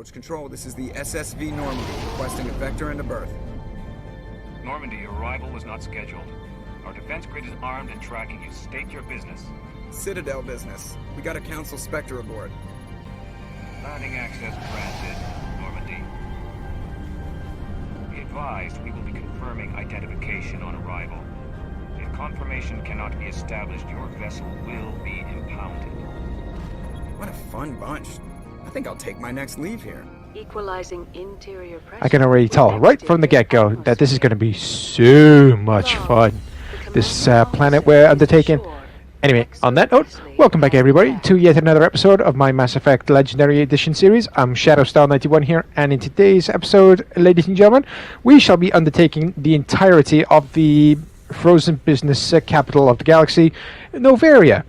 Approach control, this is the SSV Normandy, requesting a vector and a berth. Normandy, your arrival was not scheduled. Our defense grid is armed and tracking you. State your business. Citadel business. We got a Council Spectre aboard. Landing access granted, Normandy. Be advised, we will be confirming identification on arrival. If confirmation cannot be established, your vessel will be impounded. What a fun bunch. I think I'll take my next leave here. Equalizing interior pressure. I can already tell right from the get-go that this is going to be so much fun. This planet we're undertaking. Anyway, on that note, welcome back everybody to yet another episode of my Mass Effect Legendary Edition series. I'm ShadowStar91 here, and in today's episode, ladies and gentlemen, we shall be undertaking the entirety of the frozen business capital of the galaxy, Novaria,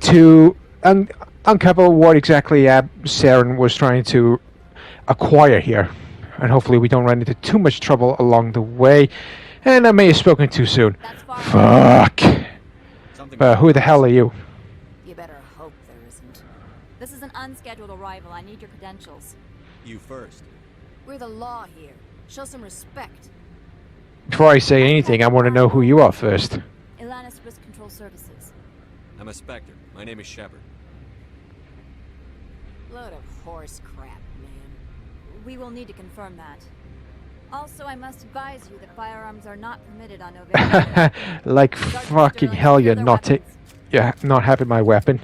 to uncover what exactly Saren was trying to acquire here. And hopefully we don't run into too much trouble along the way. And I may have spoken too soon. Fuck. Who the hell are you? You better hope there isn't. This is an unscheduled arrival. I need your credentials. You first. We're the law here. Show some respect. Before I say anything, I want to know who you are first. Ilanis Risk Control Services. I'm a Spectre. My name is Shepard. Load of horse crap, man. We will need to confirm that. Also, I must advise you that firearms are not permitted on Novaria. Like fucking hell, you're not not having my weapon.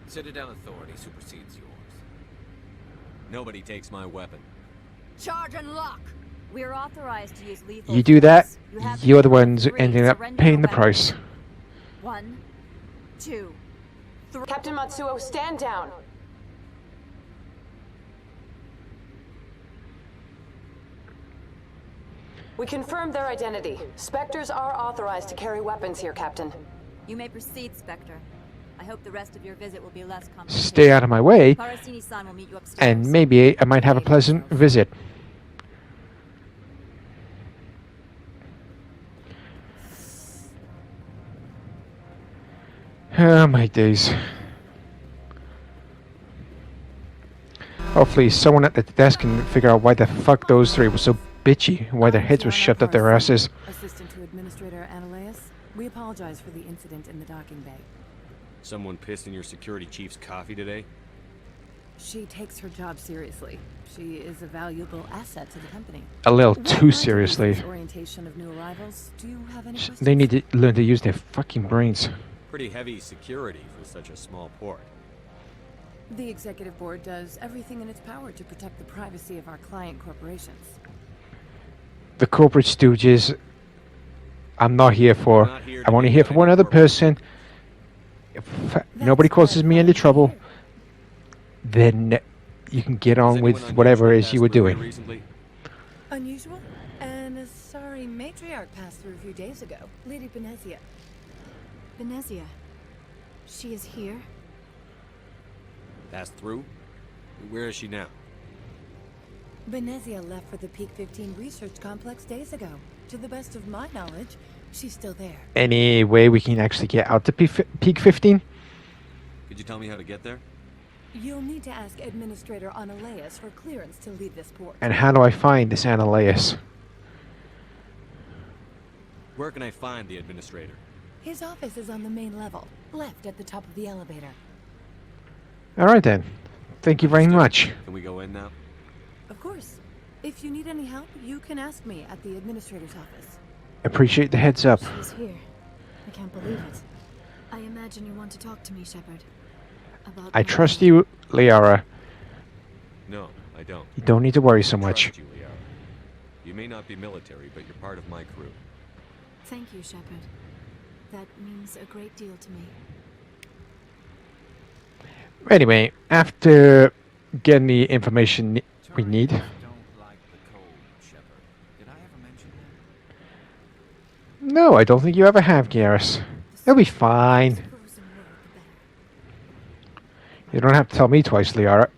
Citadel authority supersedes yours. Nobody takes my weapon. Charge and lock. We're authorized to use lethal. You do that, force. you're the ones ending up Surrender paying the your price. weapons. 1, 2, 3. Captain Matsuo, stand down. We confirmed their identity. Spectres are authorized to carry weapons here, Captain. You may proceed, Spectre. I hope the rest of your visit will be less complicated. Stay out of my way, Parasini-san will meet you upstairs. and maybe I might have a pleasant visit. Oh my days. Hopefully someone at the desk can figure out why the fuck those three were so bitchy, why their heads were shoved up their asses. Assistant to Administrator Analeus, we apologize for the incident in the docking bay. Someone pissed in your security chief's coffee today? She takes her job seriously. She is a valuable asset to the company. A little too seriously. Orientation of new arrivals. Do you have any questions? They need to learn to use their fucking brains. Pretty heavy security for such a small port. The executive board does everything in its power to protect the privacy of our client corporations. The corporate stooges, I'm not here for. I'm only here for one other person. If nobody causes me any trouble, then you can get on with whatever it is you were doing. Unusual? And a sorry matriarch passed through a few days ago. Lady Benezia. Benezia. She is here? Passed through? Where is she now? Benezia left for the Peak 15 research complex days ago. To the best of my knowledge, she's still there. Any way we can actually get out to Peak 15? Could you tell me how to get there? You'll need to ask Administrator Analeus for clearance to leave this port. And how do I find this Analeus? Where can I find the administrator? His office is on the main level, left at the top of the elevator. Alright then. Thank you very much. Can we go in now? Of course. If you need any help, you can ask me at the Administrator's office. Appreciate the heads up. She's here. I can't believe it. I imagine you want to talk to me, Shepard. About I trust you, Liara. No, I don't. You don't need to worry so much. Trust you, Liara. You may not be military, but you're part of my crew. Thank you, Shepard. That means a great deal to me. Anyway, after getting the information we need. No, I don't think you ever have, Garrus. It'll be fine. You don't have to tell me twice, Liara.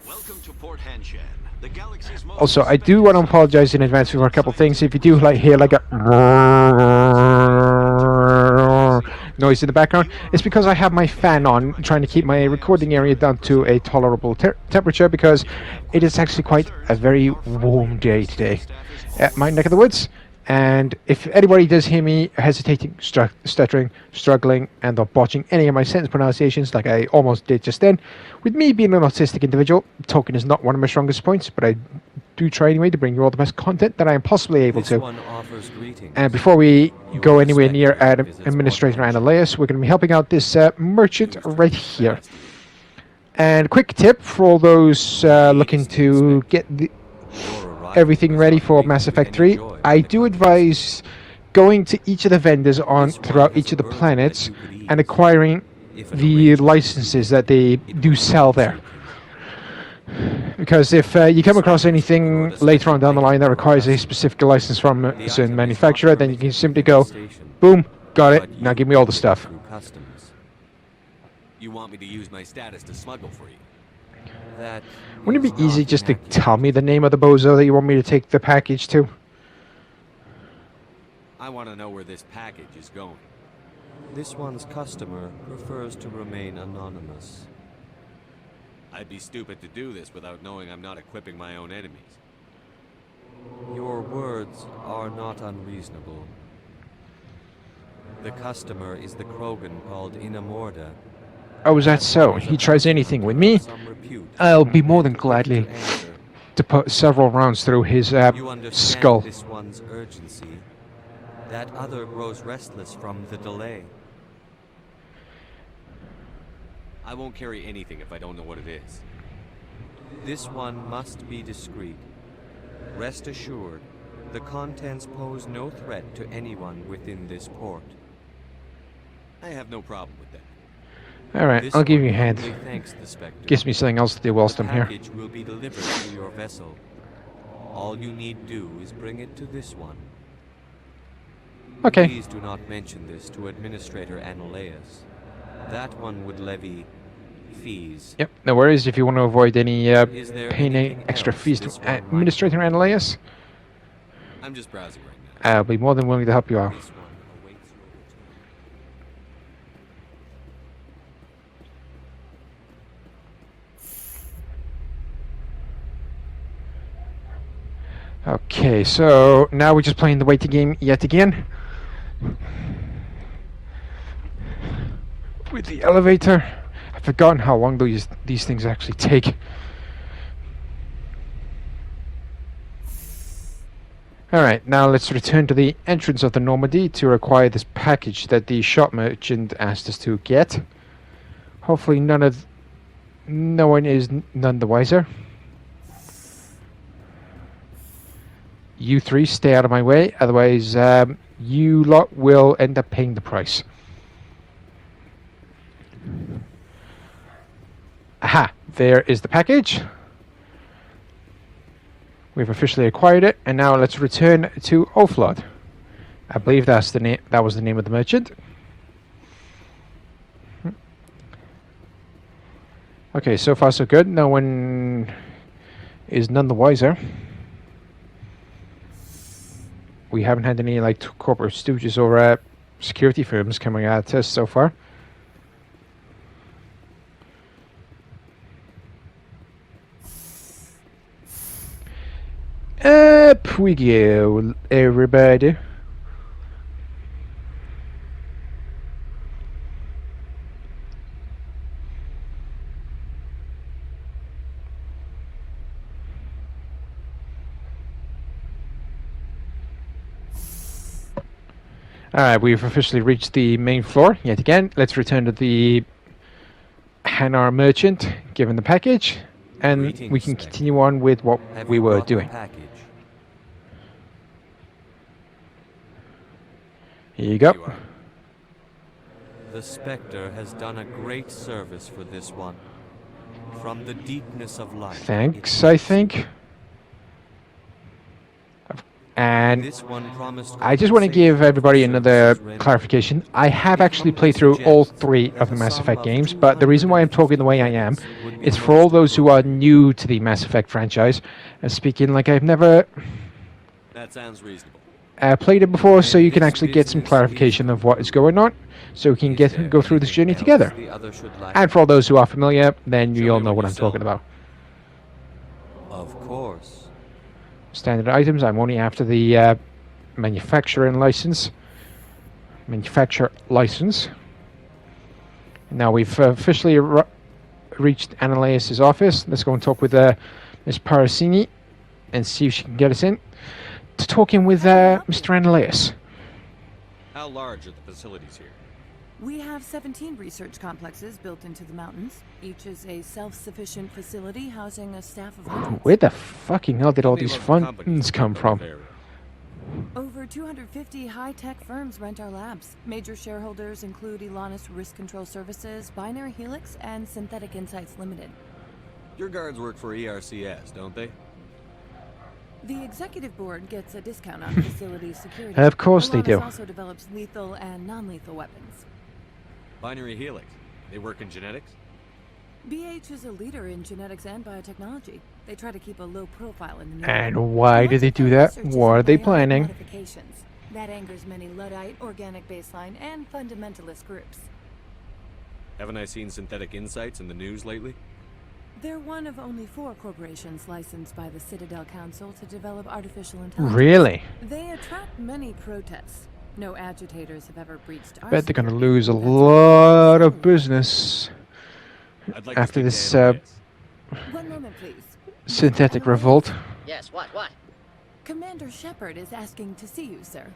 Welcome to Port Hanshan, the galaxy's most Also, I do want to apologize in advance for a couple things. If you do hear like a noise in the background, it's because I have my fan on, trying to keep my recording area down to a tolerable temperature, because it is actually quite a very warm day today at my neck of the woods. And if anybody does hear me hesitating, stuttering, struggling, and or botching any of my sentence pronunciations like I almost did just then, with me being an autistic individual, talking is not one of my strongest points, but I do try anyway to bring you all the best content that I am possibly able to. And before we go anywhere near Administrator Ananias, we're going to be helping out this merchant right here. And quick tip for all those looking to get everything ready for Mass Effect 3, I do advise going to each of the vendors on throughout each of the planets and acquiring the licenses that they do sell there. Because if you come across anything later on down the line that requires a specific license from a certain manufacturer, then you can simply go, boom, got it, now give me all the stuff. You want me to use my status to smuggle for you? Wouldn't it be easy just to tell me the name of the bozo that you want me to take the package to? I want to know where this package is going. This one's customer prefers to remain anonymous. I'd be stupid to do this without knowing I'm not equipping my own enemies. Your words are not unreasonable. The customer is the Krogan called Inamorda. Oh, is that so? He tries anything with me, I'll be more than gladly to put several rounds through his You understand skull. this one's urgency. That other grows restless from the delay. I won't carry anything if I don't know what it is. This one must be discreet. Rest assured, the contents pose no threat to anyone within this port. I have no problem with that. Alright, I'll give you a hand. Thanks, the Spectre. Gives me something else to do whilst I'm here. The package will be delivered to your vessel. All you need do is bring it to this one. Okay. Please do not mention this to Administrator Ananias. That one would levy fees. Yep, no worries. If you want to avoid any paying any anything extra else fees to this one might Administrator Ananias, I'm just browsing right now. I'll be more than willing to help you out. This one awaits your return. Okay, so now we're just playing the waiting game yet again. With the elevator. I've forgotten how long these things actually take. Alright, now let's return to the entrance of the Normandy to acquire this package that the shop merchant asked us to get. Hopefully no one is none the wiser. You three, stay out of my way, otherwise you lot will end up paying the price. Aha, there is the package. We've officially acquired it, and now let's return to Oflod. I believe that's the name. That was the name of the merchant. Okay, so far so good. No one is none the wiser. We haven't had any like corporate stooges or security firms coming at us so far. Up we go, everybody. Alright, we've officially reached the main floor yet again. Let's return to the Hanar merchant, given the package, and we can continue on with what we were doing. Here you go. The Spectre has done a great service for this one. From the deepness of life. Thanks, I think. And I just want to give everybody another clarification. I have actually played through all 3 of the Mass Effect games, but the reason why I'm talking the way I am is for all those who are new to the Mass Effect franchise, and speaking like I've never... That sounds reasonable. played it before, so you can actually get some clarification of what is going on, so we can go through this journey together. And for all those who are familiar, then you all know what I'm talking about. Of course. Standard items. I'm only after the manufacturer license. Now we've officially reached Ananias' office. Let's go and talk with Ms. Parasini and see if she can get us in to talking with Mr. Ananias. How large are the facilities here? We have 17 research complexes built into the mountains. Each is a self-sufficient facility housing a staff of hundreds. Where the fucking hell did all these funds come from? Over 250 high-tech firms rent our labs. Major shareholders include Elanus Risk Control Services, Binary Helix, and Synthetic Insights Limited. Your guards work for ERCS, don't they? The executive board gets a discount on facility security. Of course they do. Elanus also develops lethal and non-lethal weapons. Binary Helix. They work in genetics? BH is a leader in genetics and biotechnology. They try to keep a low profile in the news. And why do they do that? What are they planning? Modifications. That angers many Luddite, organic baseline, and fundamentalist groups. Haven't I seen Synthetic Insights in the news lately? They're one of only 4 corporations licensed by the Citadel Council to develop artificial intelligence. Really? They attract many protests. No agitators have ever breached our Bet they're gonna security. lose a That's lot of business I'd like after to this One moment, please. synthetic revolt. Yes, what? Commander Shepard is asking to see you, sir.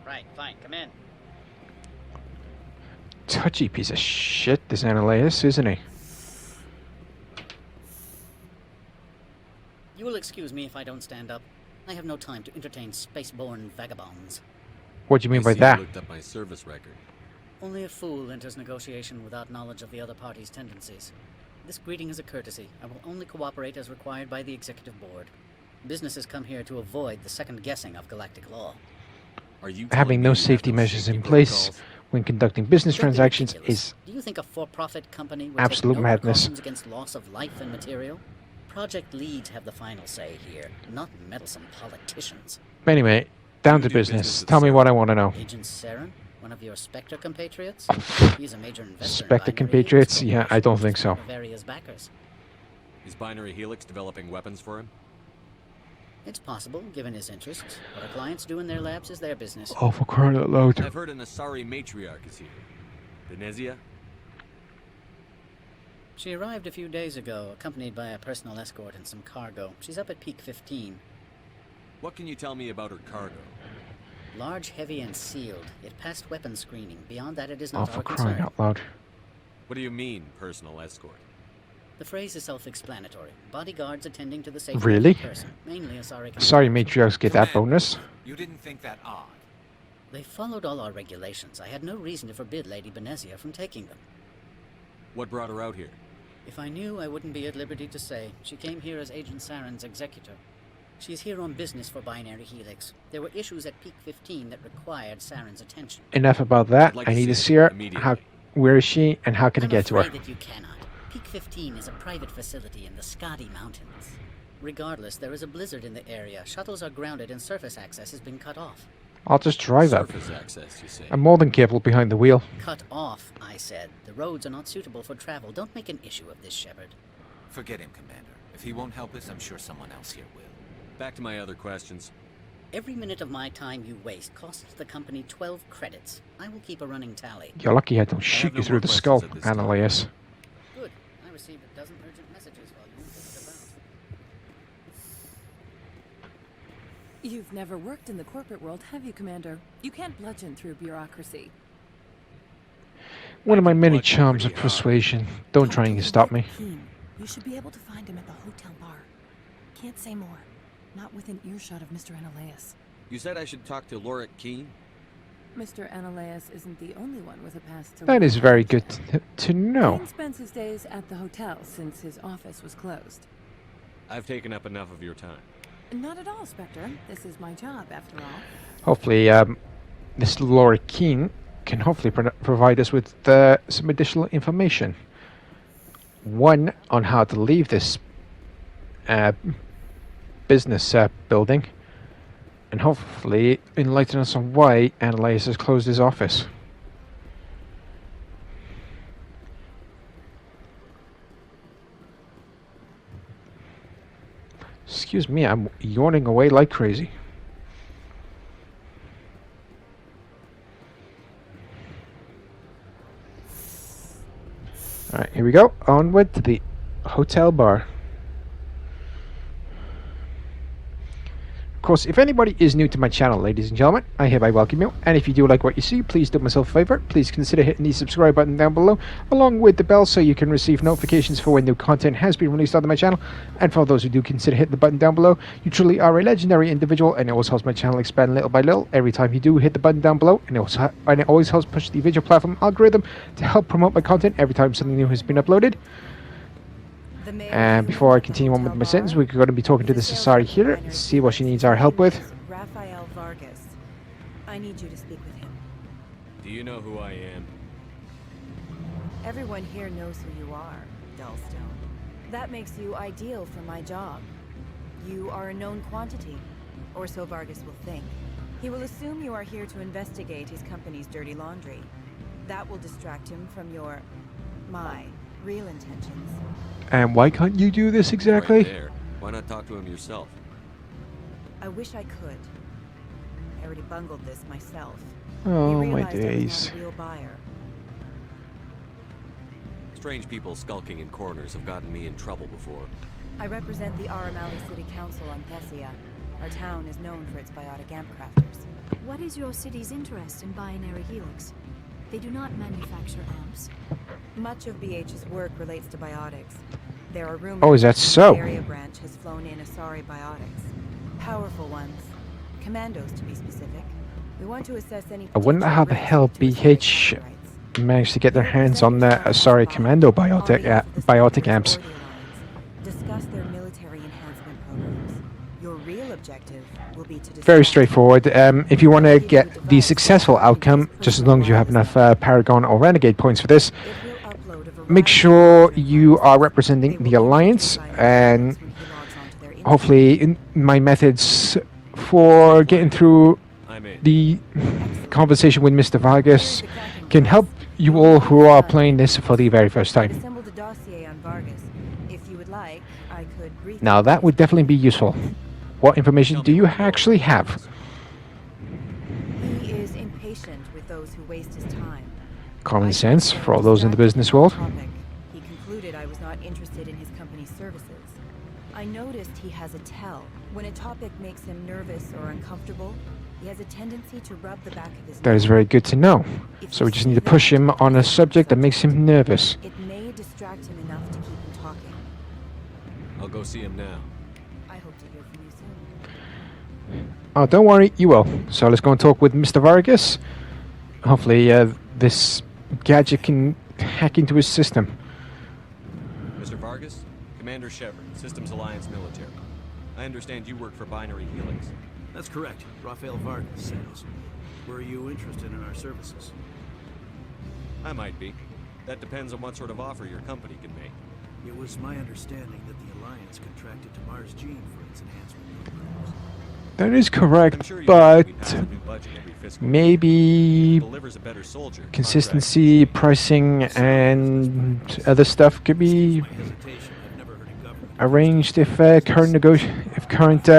Right, fine, come in. Touchy piece of shit, this Ananias, isn't he? You will excuse me if I don't stand up. I have no time to entertain spaceborne vagabonds. What do you mean by I see that? You looked up my service record. Only a fool enters negotiation without knowledge of the other party's tendencies. This greeting is a courtesy. I will only cooperate as required by the executive board. Businesses come here to avoid the second guessing of galactic law. Are you Having no safety measures in place when conducting business Don't be transactions ridiculous. is Do you think a for-profit company would absolute take no madness. precautions against loss of life and material? Project leads have the final say here, not meddlesome politicians. Anyway, down to business. Tell me what I want to know. Agent Saren, one of your Spectre compatriots? He's a major investor in Spectre Binary compatriots? Helix Yeah, I don't think so. one of Various backers. Is Binary Helix developing weapons for him? It's possible, given his interests. What our clients do in their labs is their business. Oh, for crying out loud. I've heard an Asari matriarch is here. Venezia? She arrived a few days ago, accompanied by a personal escort and some cargo. She's up at Peak 15. What can you tell me about her cargo? Large, heavy, and sealed. It passed weapons screening. Beyond that, it is Oh, not for our crying concern. out loud. What do you mean, personal escort? The phrase is self-explanatory. Bodyguards attending to the safety Really? of the person, mainly Asari. Sorry, matriarchs get that bonus. You didn't think that odd? They followed all our regulations. I had no reason to forbid Lady Benezia from taking them. What brought her out here? If I knew, I wouldn't be at liberty to say. She came here as Agent Saren's executor. She's here on business for Binary Helix. There were issues at Peak 15 that required Saren's attention. Enough about that. I'd like I to need to see see her her. immediately. Where is she, and how can I I'm get to her? afraid that you cannot. Peak 15 is a private facility in the Scotty Mountains. Regardless, there is a blizzard in the area. Shuttles are grounded and surface access has been cut off. I'll just drive up. Surface access, you say? I'm more than capable behind the wheel. Cut off, I said. The roads are not suitable for travel. Don't make an issue of this, Shepard. Forget him, Commander. If he won't help us, I'm sure someone else here will. Back to my other questions. Every minute of my time you waste costs the company 12 credits. I will keep a running tally. You're lucky I don't shoot you through the skull, Ananias. Good. I received a dozen urgent messages while you were about. You've never worked in the corporate world, have you, Commander? You can't bludgeon through bureaucracy. One of my many charms of persuasion. Don't try and stop me. You should be able to find him at the hotel bar. Can't say more. Not within earshot of Mr. Ananias. You said I should talk to Lorik Keene? Mr. Ananias isn't the only one with a past to That is very good to know. Keene spends his days at the hotel since his office was closed. I've taken up enough of your time. Not at all, Spectre. This is my job, after all. Hopefully, this Laura Keene can hopefully provide us with some additional information. One, on how to leave this business building. And hopefully enlighten us on why Annalise has closed his office. Excuse me, I'm yawning away like crazy. Alright, here we go. Onward to the hotel bar. Of course, if anybody is new to my channel, ladies and gentlemen, I hereby welcome you. And if you do like what you see, please do myself a favor. Please consider hitting the subscribe button down below, along with the bell, so you can receive notifications for when new content has been released on my channel. And for those who do consider hitting the button down below, you truly are a legendary individual, and it always helps my channel expand little by little every time you do hit the button down below. And it always helps push the video platform algorithm to help promote my content every time something new has been uploaded. And before I continue on with my sentence, we're going to be talking to the society here to see what she needs our help with. Rafael Vargas. I need you to speak with him. Do you know who I am? Everyone here knows who you are, Dullstone. That makes you ideal for my job. You are a known quantity, or so Vargas will think. He will assume you are here to investigate his company's dirty laundry. That will distract him from my real intentions. And why can't you do this exactly? Right there. Why not talk to him yourself? I wish I could. I already bungled this myself. Oh my days. A real buyer. Strange people skulking in corners have gotten me in trouble before. I represent the Aramali City Council on Thessia. Our town is known for its biotic amp crafters. What is your city's interest in binary helix? They do not manufacture amps. Much of BH's work relates to biotics. There are rumors Oh, is that so? the area branch has flown in Asari biotics. Powerful ones. Commandos, to be specific. We want to assess any... I wonder how the hell BH managed to get their hands on the Asari Commando biotic amps. Discuss their military enhancement programs. Your real objective will be to Very straightforward. If you want to get the successful outcome, just as long as you have enough Paragon or Renegade points for this, make sure you are representing the Alliance, and hopefully my methods for getting through the conversation with Mr. Vargas can help you all who are playing this for the very first time. Now that would definitely be useful. What information do you actually have? He is impatient with those who waste his time. Common sense for all those in the business world. He concluded I was not interested in his company's services. I noticed he has a tell. When a topic makes him nervous or uncomfortable, he has a tendency to rub the back of his neck. That is very good to know. So we just need to push him on a subject that makes him nervous. It may distract him enough to keep him talking. I'll go see him now. I hope to hear from you soon. Oh, don't worry, you will. So let's go and talk with Mr. Vargas. Hopefully this gadget can hack into his system. Mr. Vargas? Commander Shepard, Systems Alliance Military. I understand you work for Binary Helix. That's correct. Rafael Vargas, sales. Were you interested in our services? I might be. That depends on what sort of offer your company can make. It was my understanding that the Alliance contracted to Mars Gene for its enhancement programs. That is correct, but maybe consistency, pricing, and other stuff could be arranged if current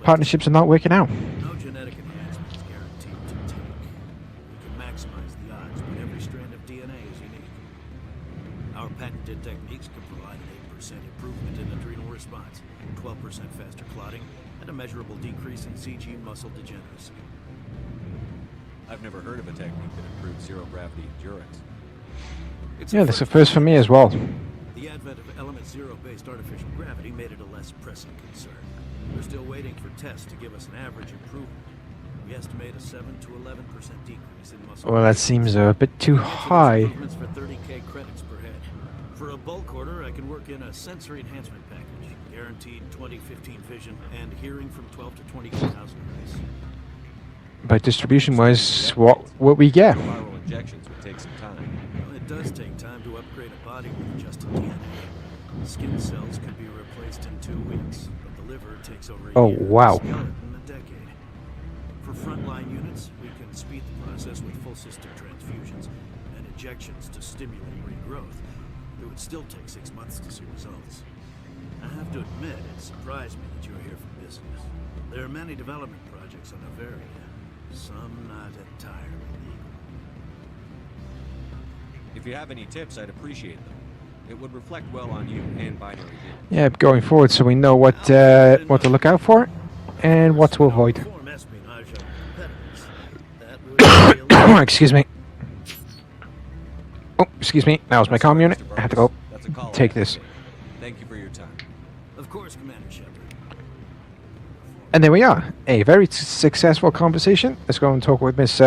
partnerships are not working out. No genetic enhancement is guaranteed to take. We can maximize the odds, but every strand of DNA is unique. Our patented techniques can provide an 8% improvement in adrenal response, 12% faster clotting, and a measurable decrease in CG muscle degeneracy. I've never heard of a technique that improves zero-gravity endurance. Yeah, that's a first for me as well. The advent of element zero-based artificial gravity made it a less pressing concern. We're still waiting for tests to give us an average improvement. We estimate a 7 to 11% decrease in muscle. Well, that seems a bit too high. Improvements for 30k credits per head. For a bulk order, I can work in a sensory enhancement package, guaranteed 20/15 vision and hearing from 12 to 20,000 Hz. But distribution-wise, what we get? Viral injections would take some time. Well, it does take time to upgrade a body with adjusted DNA. Skin cells can be replaced in 2 weeks, but the liver takes over a year. Oh, wow. Skeleton a decade. frontline units, we can speed the process with full system transfusions and injections to stimulate regrowth. It would still take 6 months to see results. I have to admit, it surprised me that you're here for business. There are many development projects on Noveria, some not entirely legal. If you have any tips, I'd appreciate them. It would reflect well on you and Binary Hill. Yeah, going forward, so we know what to look out for and what to avoid. Excuse me. Oh, excuse me. That was my comm unit. I have to go take this. Thank you for your time. Of course, Commander Shepard. And there we are. A very successful conversation. Let's go and talk with Miss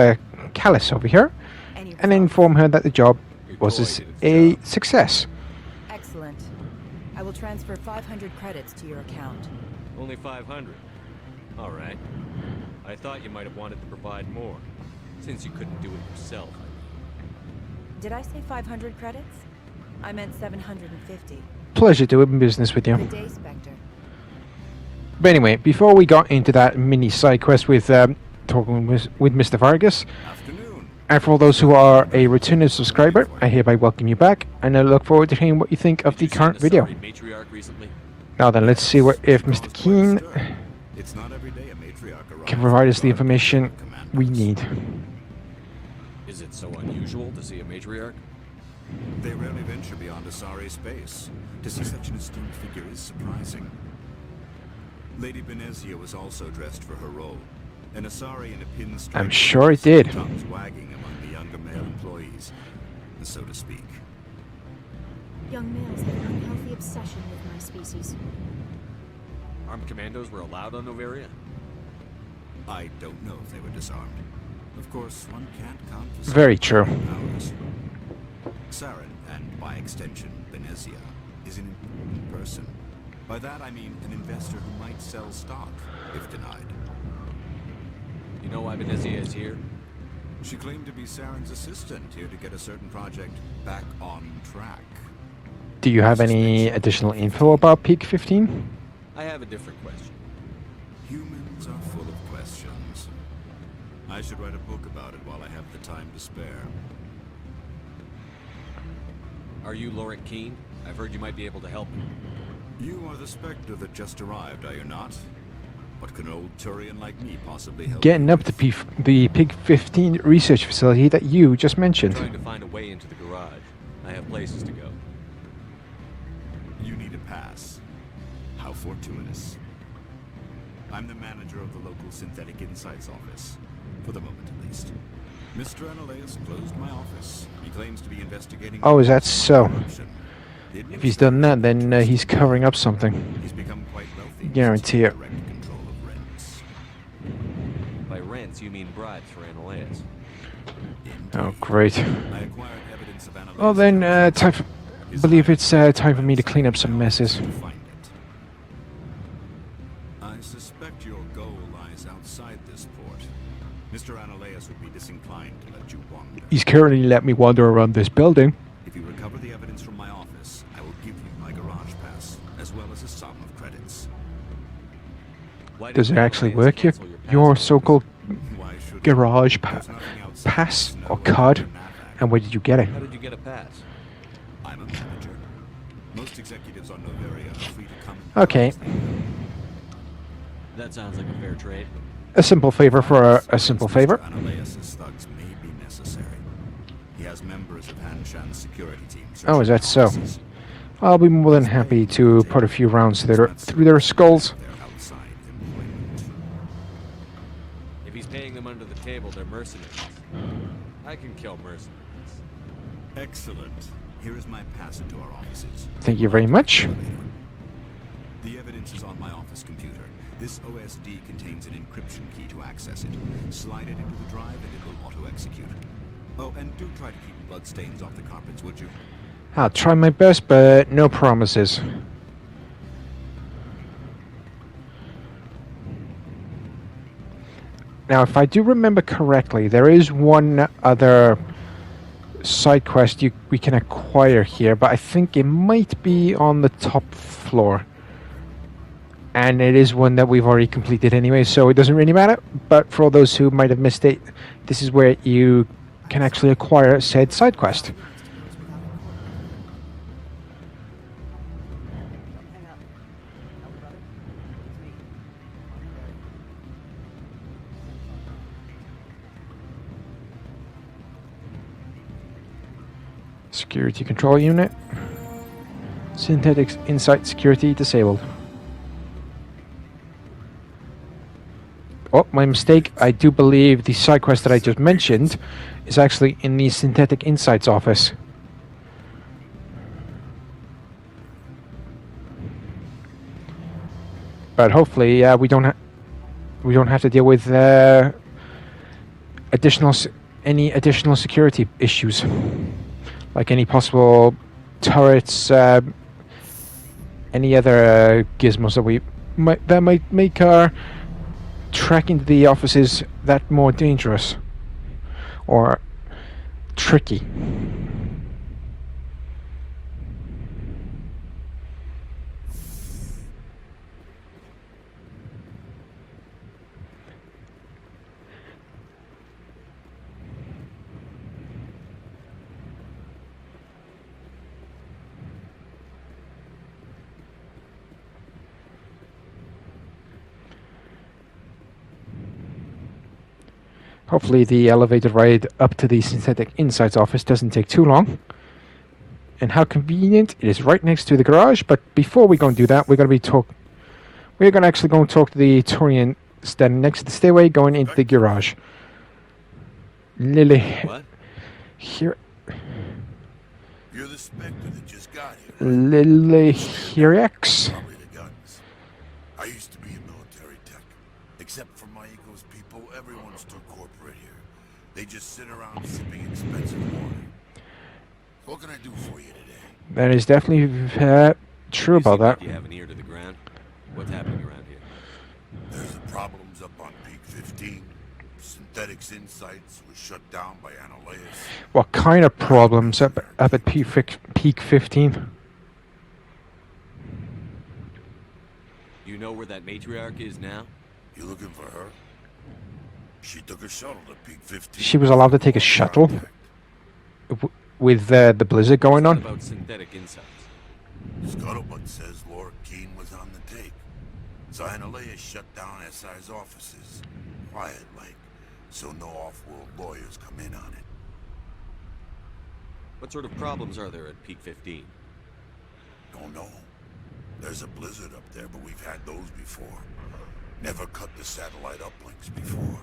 Callis over here and inform her that the job was a success. Excellent. I will transfer 500 credits to your account. Only 500. All right. I thought you might have wanted to provide more, since you couldn't do it yourself. Did I say 500 credits? I meant 750. Pleasure doing business with you. Good day, Spectre. But anyway, before we got into that mini side quest with talking with Mr. Vargas, and for all those who are a returning subscriber, I hereby welcome you back, and I look forward to hearing what you think of the current video. Now then, let's see if Mr. Keene can provide us the information we need. Is it so unusual to see a matriarch? They rarely venture beyond Asari space. To see such an esteemed figure is surprising. Lady Benezia was also dressed for her role. An Asari in a pinstripe. I'm sure it did. Tongues wagging among the younger male employees, so to speak. Young males have an unhealthy obsession with my species. Armed commandos were allowed on Noveria? I don't know if they were disarmed. Of course, one can't count for very true. Powers. Saren, and by extension, Benezia, is an important person. By that I mean an investor who might sell stock, if denied. You know why Benezia is here? She claimed to be Saren's assistant, here to get a certain project back on track. Do you have any additional info about Peak 15? I have a different question. Humans are full of questions. I should write a book about it while I have the time to spare. Are you Lorik Keene? I've heard you might be able to help me. You are the Spectre that just arrived, are you not? What can an old Turian like me possibly help? Getting up to the Pig 15 research facility that you just mentioned. I'm trying to find a way into the garage. I have places to go. You need a pass. How fortuitous. I'm the manager of the local Synthetic Insights office. For the moment, at least. Mr. Analeus closed my office. He claims to be investigating... Oh, is that so? If he's done that, then he's covering up something. He's become quite wealthy. Guarantee it. By rents, you mean bribes for Analeus. Oh, great. Well then, believe it's time for me to clean up some messes. I suspect your goal lies outside this port. Mr. Analeus would be disinclined to let you wander. He's currently let me wander around this building. If you recover the evidence from my office, I will give you my garage pass, as well as a sum of credits. Does it actually work here? Your so-called garage pass or card? And where did you get it? How did you get a pass? I'm a manager. Most executives on Noveria are free to come. Okay. That sounds like a fair trade. A simple favor for a simple favor. Analeus' thugs may be necessary. He has members of Hanshan's security team. Oh, is that so? I'll be more than happy to put a few rounds through their skulls. If he's paying them under the table, they're mercenaries. I can kill mercenaries. Excellent. Here is my pass into our offices. Thank you very much. The evidence is on my office computer. This OSD contains an encryption key to access it. Slide it into the drive and it will auto-execute. Oh, and do try to keep bloodstains off the carpets, would you? I'll try my best, but no promises. Now, if I do remember correctly, there is one other side quest we can acquire here, but I think it might be on the top floor. and it is one that we've already completed anyway, so it doesn't really matter. But for all those who might have missed it, this is where you can actually acquire said side quest. Security control unit. Synthetic Insight security disabled. Oh, my mistake. I do believe the side quest that I just mentioned is actually in the Synthetic Insights office. But hopefully, we don't have to deal with any additional security issues, like any possible turrets, any other gizmos that might make our trek into the offices that more dangerous or tricky. Hopefully the elevator ride up to the Synthetic Insights office doesn't take too long. And how convenient, it is right next to the garage. But before we go and do that, we're going to actually go and talk to the Turian standing next to the stairway going into the garage. Lily. What? Here. You're the Spectre that just got here. Lily Hirix. Probably the guns. I used to be in military tech. Except for my ego's people, everyone's too corporate here. They just sit around sipping expensive water. What can I do for you today? That is definitely true about that. You have an ear to the ground. What's happening around here? There's the problems up on Peak 15. Synthetics Insights was shut down by Analyus. What kind of problems up at Peak 15? You know where that matriarch is now? You looking for her? She took a shuttle to Peak 15. She was allowed to take a shuttle with the blizzard going on? About Synthetic Insights. Scuttlebutt says Laura Keene was on the take. So Analyus shut down SI's offices. Quiet like, so no off-world lawyers come in on it. What sort of problems are there at Peak 15? Don't know. There's a blizzard up there, but we've had those before. Never cut the satellite uplinks before.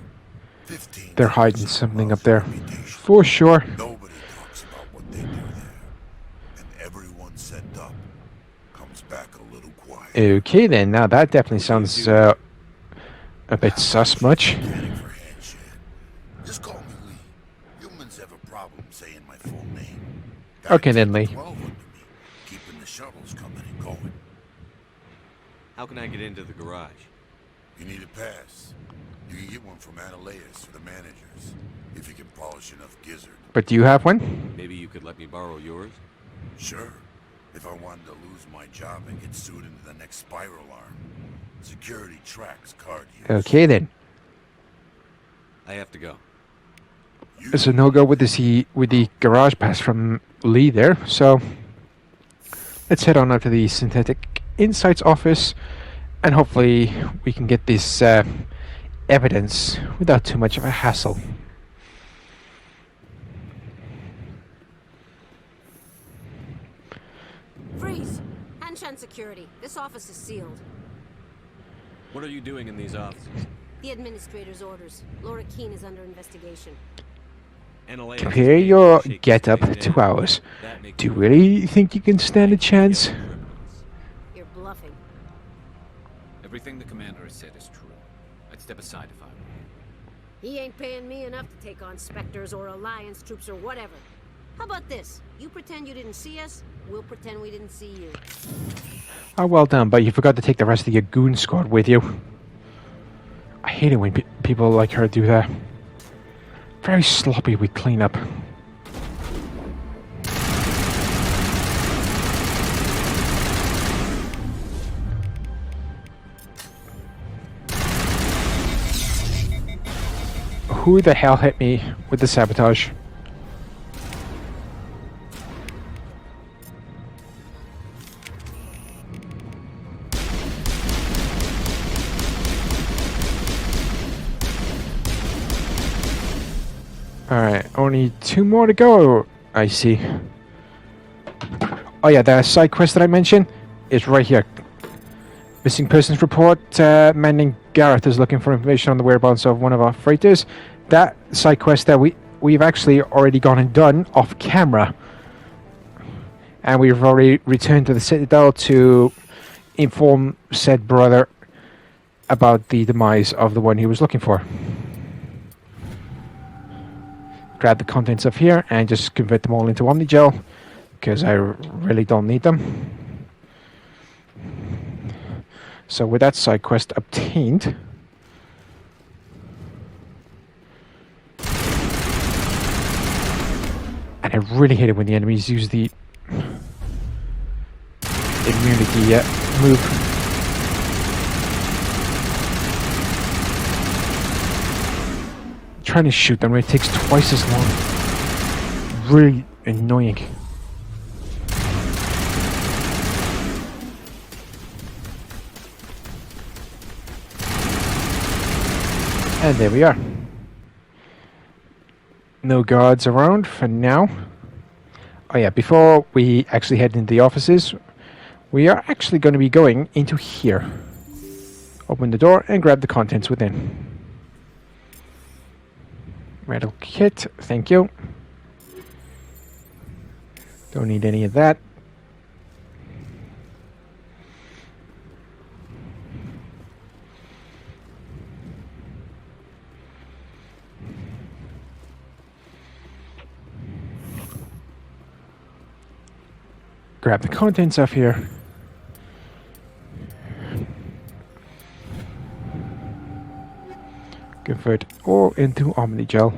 15. They're hiding something up there. For sure. Nobody talks about what they do there. And everyone sent up comes back a little quiet. Okay then, now that definitely sounds a bit sus much. Just call me Lee. Humans have a problem saying my full name. Okay then, Lee. Keeping the shuttles coming and going. How can I get into the garage? You need a pass. You can get one from Analyus or the managers, if you can polish enough gizzard. But do you have one? Maybe you could let me borrow yours? Sure. If I wanted to lose my job and get sued into the next spiral arm. Security tracks card use. Okay then. I have to go. It's a no-go with the garage pass from Lee there, so let's head on up to the Synthetic Insights office, and hopefully we can get this evidence without too much of a hassle. Freeze! Hanshan security. This office is sealed. What are you doing in these offices? The administrator's orders. Laura Keene is under investigation. Compare your get-up to ours. Do you really think you can stand a chance? You're bluffing. Everything the commander has said is true. I'd step aside if I were you. He ain't paying me enough to take on Spectres or Alliance troops or whatever. How about this? You pretend you didn't see us, we'll pretend we didn't see you. Oh, well done, but you forgot to take the rest of your goon squad with you. I hate it when people like her do that. Very sloppy with cleanup. who the hell hit me with the sabotage. Alright, only 2 more to go, I see. Oh yeah, the side quest that I mentioned is right here. Missing persons report, Manning Garrett is looking for information on the whereabouts of one of our freighters. That side quest that we've actually already gone and done off camera. And we've already returned to the Citadel to inform said brother about the demise of the one he was looking for. Grab the contents of here and just convert them all into Omnigel, because I really don't need them. So with that side quest obtained, and I really hate it when the enemies use the immunity move. Trying to shoot them, it takes twice as long. Really annoying. And there we are. No guards around for now. Oh yeah, before we actually head into the offices, we are actually going to be going into here. Open the door and grab the contents within. Metal kit, thank you. Don't need any of that. Grab the contents off here. Convert all into Omnigel.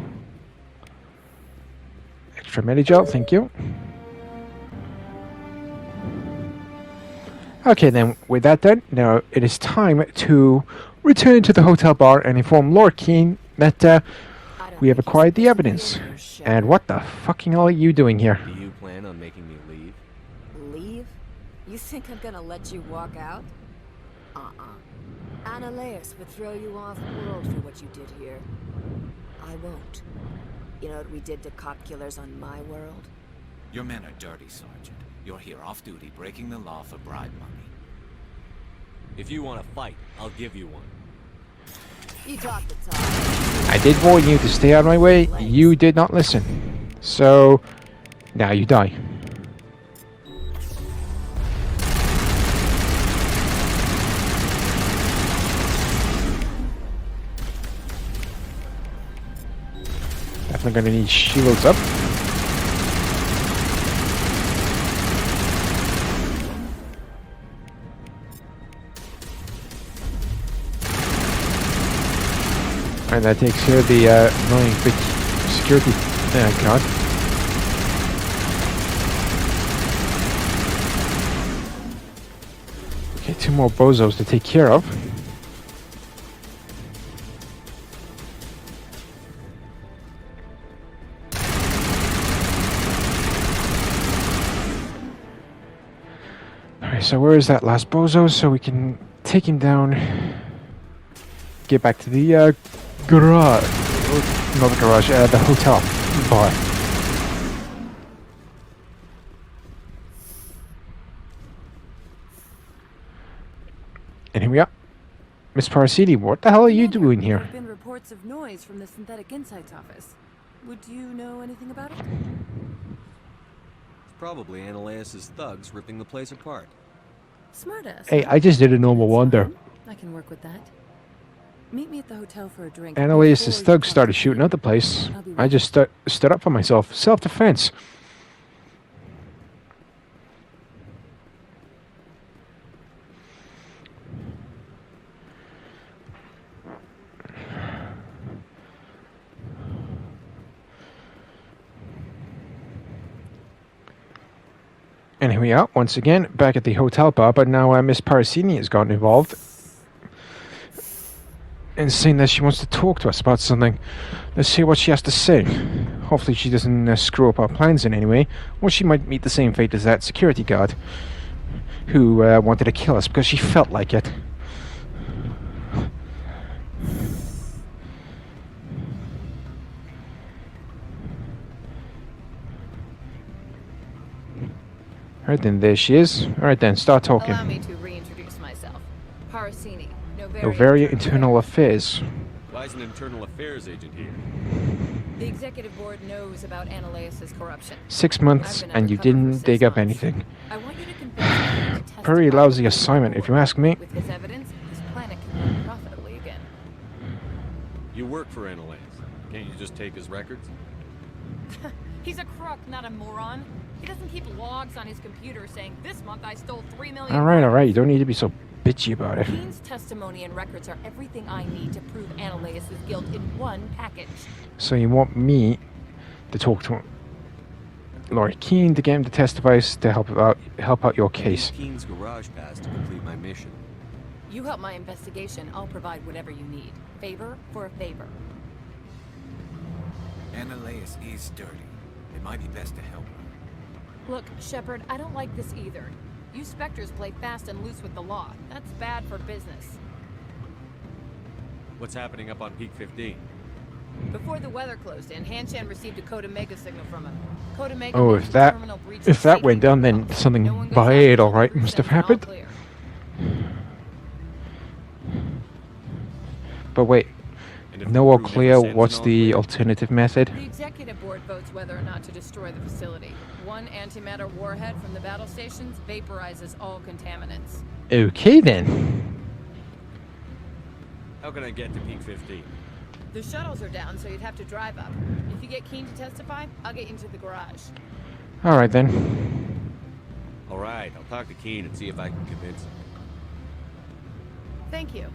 Extra Medigel, thank you. Okay then, with that done, now it is time to return to the hotel bar and inform Lord Keane that we have acquired the evidence. And what the fucking hell are you doing here? Do you plan on making me leave? Leave? You think I'm gonna let you walk out? Annaleus would throw you off world for what you did here. I won't. You know what we did to cop killers on my world? Your men are dirty, Sergeant. You're here off duty, breaking the law for bribe money. If you want to fight, I'll give you one. You talk the talk. I did warn you to stay out of my way. You did not listen. So, now you die. Definitely gonna need shields up. And that takes care of the annoying big security. Oh god. Okay, 2 more bozos to take care of. Alright, so where is that last bozo so we can take him down, get back to the garage, not the garage, the hotel bar. And here we are. Miss Parasiti, what the hell are you doing here? There have been reports of noise from the Synthetic Insights office. Would you know anything about it? It's probably Annaleus' thugs ripping the place apart. Smartass. Hey, I just did a normal one there. I can work with that. Meet me at the hotel for a drink. Annaleus' thugs started shooting up the place. I just stood up for myself. Self-defense. And here we are, once again, back at the hotel bar, but now Miss Parasini has gotten involved. and saying that she wants to talk to us about something. Let's hear what she has to say. Hopefully she doesn't screw up our plans in any way, or she might meet the same fate as that security guard who wanted to kill us because she felt like it. Alright then, there she is. Alright then, start talking. Allow me to reintroduce myself. Parasini, Novaria Internal Affairs. Why is an internal affairs agent here? The executive board knows about Ananias' corruption. 6 months and you didn't dig up anything. I want you to convince me to Very lousy assignment, if you ask me. with this evidence, this planet can run profitably again. You work for Ananias. Can't you just take his records? He's a crook, not a moron. He doesn't keep logs on his computer saying, this month I stole 3 million. Alright, you don't need to be so bitchy about it. Keen's testimony and records are everything I need to prove Ananias' guilt in one package. So you want me to talk to Laurie Keene to get him to testify to help out your case. Keen's garage pass to complete my mission. You help my investigation, I'll provide whatever you need. Favor for a favor. Ananias is dirty. It might be best to help her. Look, Shepard, I don't like this either. You Spectres play fast and loose with the law. That's bad for business. What's happening up on Peak 15? Before the weather closed in, Hanshan received a Code Omega signal from him. Code Omega Oh, means if the that terminal breach if is that safe went down, then something bad, alright, must have happened. But wait, no all clear. What's the alternative method? The executive board votes whether or not to destroy the facility. One antimatter warhead from the battle stations vaporizes all contaminants. Okay then. How can I get to Peak 15? The shuttles are down, so you'd have to drive up. If you get Keen to testify, I'll get you into the garage. Alright then. Alright, I'll talk to Keen and see if I can convince him. Thank you.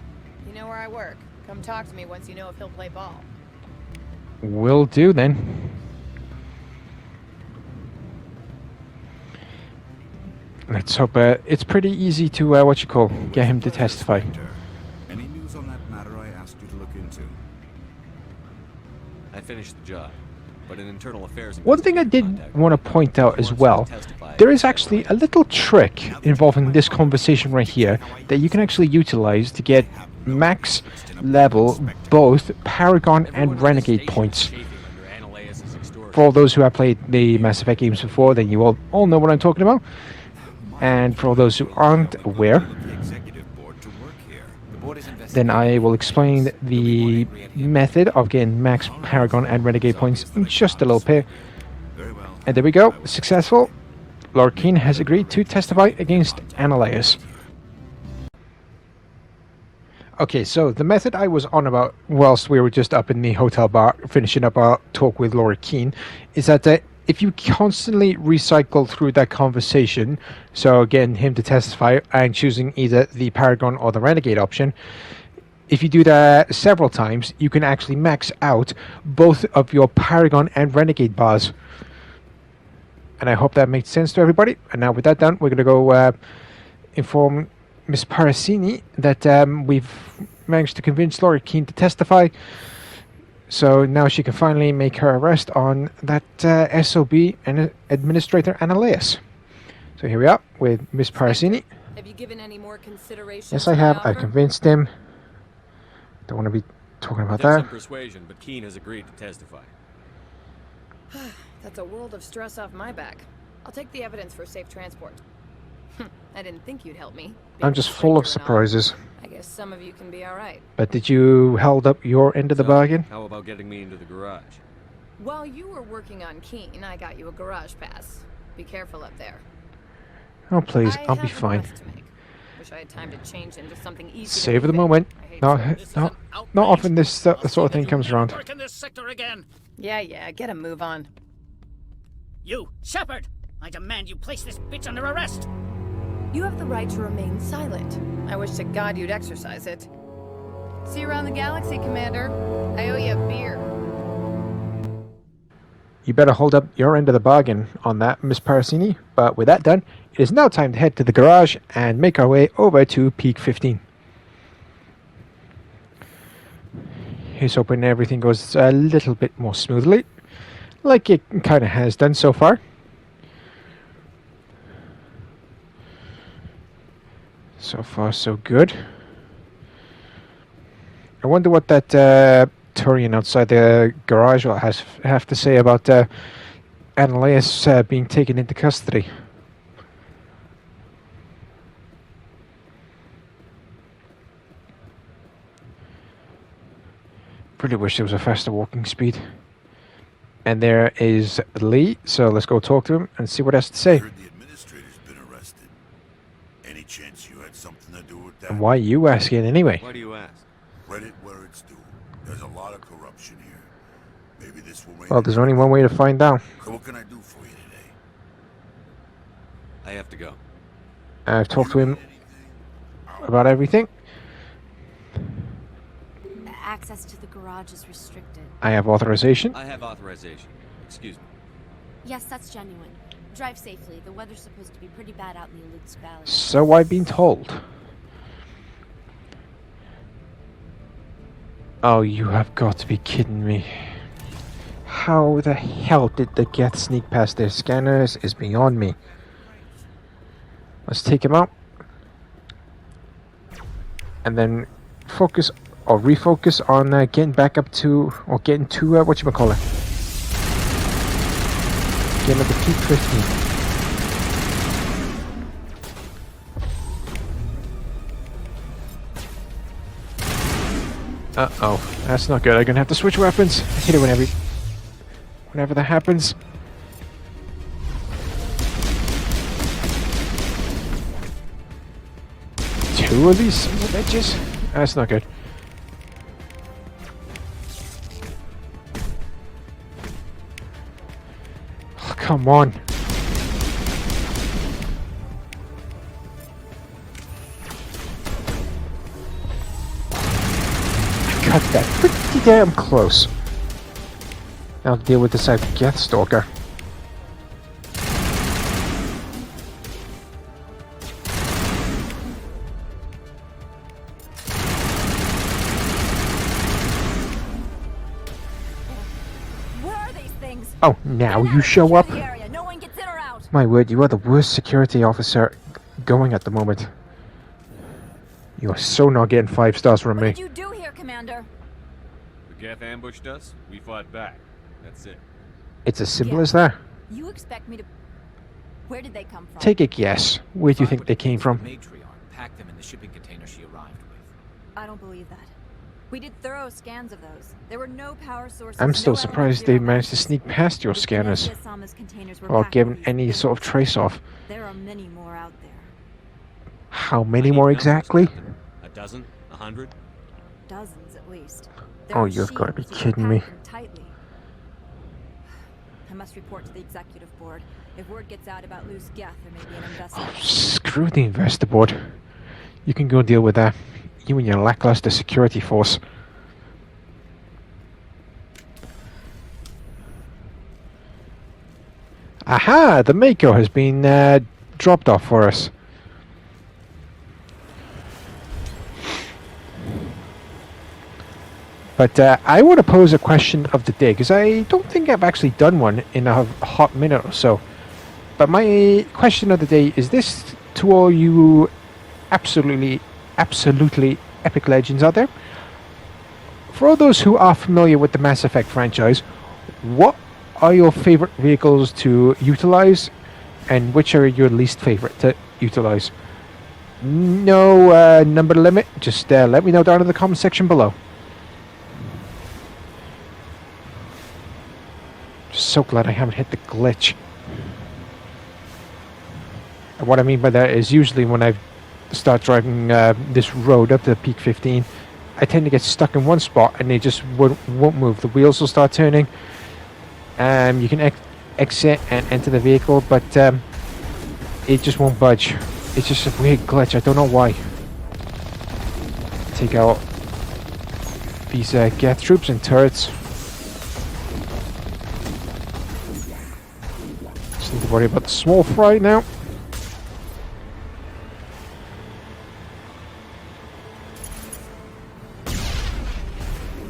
You know where I work. Come talk to me once you know if he'll play ball. Will do then. Let's hope it's pretty easy to get him to testify. Any news on that matter I asked you to look into? I finished the job, but an internal affairs. One thing I did want to point out as well, there is actually a little trick involving this conversation right here that you can actually utilize to get max level both Paragon and Renegade points. For all those who have played the Mass Effect games before, then you all know what I'm talking about. And for all those who aren't aware, then I will explain the method of getting max Paragon and Renegade points in just a little bit. And there we go, successful. Lord Keene has agreed to testify against Ananias. Okay, so the method I was on about whilst we were just up in the hotel bar finishing up our talk with Laura Keene is that if you constantly recycle through that conversation, so getting him to testify and choosing either the Paragon or the Renegade option, if you do that several times, you can actually max out both of your Paragon and Renegade bars. And I hope that makes sense to everybody. And now with that done, we're going to go inform Miss Parasini that we've managed to convince Laura Keene to testify. So now she can finally make her arrest on that SOB and Administrator Ananias. So here we are with Miss Parasini. Have you given any more consideration? Yes, I have. I've convinced him. Don't want to be talking about that. Some persuasion, but Keene has agreed to testify. That's a world of stress off my back. I'll take the evidence for safe transport. I didn't think you'd help me. I'm just full of surprises. I guess some of you can be alright. But did you held up your end of the bargain? How about getting me into the garage? While you were working on Keene, I got you a garage pass. Be careful up there. Oh please, I'll be fine. Wish I had time to change into something easy. Save the moment. Not often this sort of thing comes around. Work in this sector again. Yeah, get a move on. You, Shepard! I demand you place this bitch under arrest! You have the right to remain silent. I wish to God you'd exercise it. See you around the galaxy, Commander. I owe you a beer. You better hold up your end of the bargain on that, Miss Parasini. But with that done, it is now time to head to the garage and make our way over to Peak 15. He's hoping everything goes a little bit more smoothly, like it kind of has done so far. So far, so good. I wonder what that Turian outside the garage will have to say about Annaleus being taken into custody. Really wish there was a faster walking speed. And there is Lee, so let's go talk to him and see what he has to say. The administrator's been arrested. Any chance you had something to do with that? And why are you asking anyway? Why do you ask? Credit where it's due. There's a lot of corruption here. Maybe this will make Well, there's only one way to find out. So what can I do for you today? I have to go. I've talked to him about everything. Access to the garage is restricted. I have authorization. I have authorization. Excuse me. Yes, that's genuine. Drive safely. The weather's supposed to be pretty bad out in the Lutz Valley. So I've been told. Oh, you have got to be kidding me. How the hell did the Geth sneak past their scanners is beyond me. Let's take him out. And then focus or refocus on getting back up to, or getting to, whatchamacallit. Getting up to peak 15. Uh-oh, that's not good. I'm gonna have to switch weapons. I hate it whenever that happens. Two of these sons of bitches? That's not good. Oh, come on. Got that pretty damn close. Now deal with this Geth Stalker. Where are these things? Oh, now you show up? No one gets in or out. My word, you are the worst security officer going at the moment. You are so not getting 5 stars from me. What did you do here, Commander? The Geth ambushed us. We fought back. That's it. It's as simple as that. You expect me to... Where did they come from? Take a guess. Where do you think they came from? Matriarch packed them in the shipping container she arrived with. I don't believe that. We did thorough scans of those. There were no power sources. I'm still no surprised they managed to sneak past your scanners without giving any sort of trace off. There are many more out there. How many more exactly? A dozen? 100? Dozens at least. Oh, you've got to be kidding me. Tightly. I must report to the executive board. If word gets out about loose Geth, there may be an investigation. Oh, screw the investor board. You can go deal with that. You and your lackluster security force. Aha! The Mako has been dropped off for us. But I want to pose a question of the day, because I don't think I've actually done one in a hot minute or so. But my question of the day is this to all you absolutely epic legends out there. For all those who are familiar with the Mass Effect franchise, what are your favorite vehicles to utilize, and which are your least favorite to utilize? No number limit, just let me know down in the comment section below. So glad I haven't hit the glitch. And what I mean by that is usually when I start driving this road up to peak 15, I tend to get stuck in one spot and they just won't move. The wheels will start turning. You can exit and enter the vehicle, but it just won't budge. It's just a weird glitch. I don't know why. Take out these Geth troops and turrets. Just need to worry about the small fry now.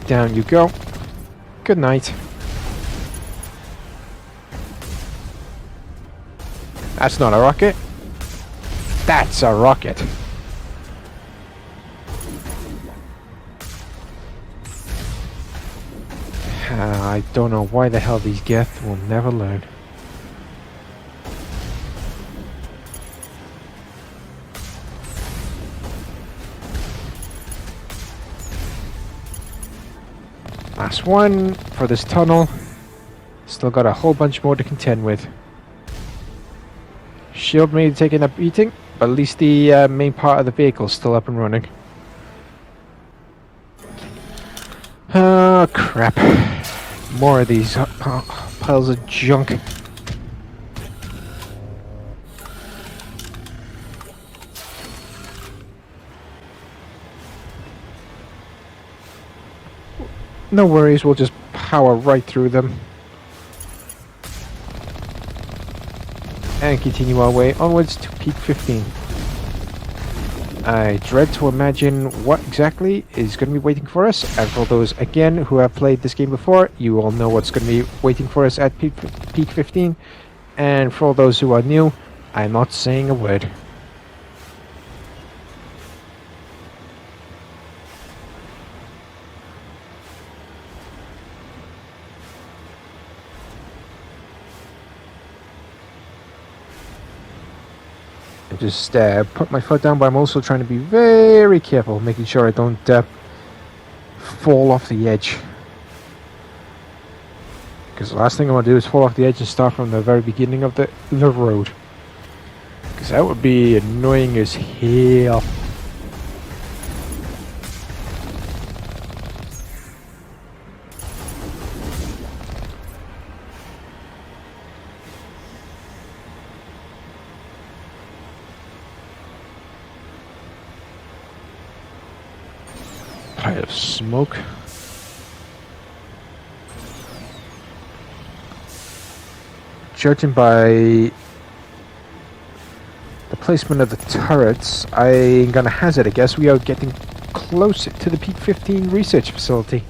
Down you go. Good night. That's not a rocket. That's a rocket. I don't know why the hell these Geth will never learn. Last one for this tunnel. Still got a whole bunch more to contend with. Shield may have taken a beating, but at least the main part of the vehicle is still up and running. Oh crap. More of these piles of junk. No worries, we'll just power right through them. And continue our way onwards to Peak 15. I dread to imagine what exactly is going to be waiting for us, and for those again who have played this game before, you all know what's going to be waiting for us at Peak 15, and for those who are new, I'm not saying a word. Just put my foot down, but I'm also trying to be very careful, making sure I don't fall off the edge. Because the last thing I want to do is fall off the edge and start from the very beginning of the road. Because that would be annoying as hell. Pile of smoke. Judging by the placement of the turrets, I'm gonna hazard a guess we are getting close to the Peak 15 research facility.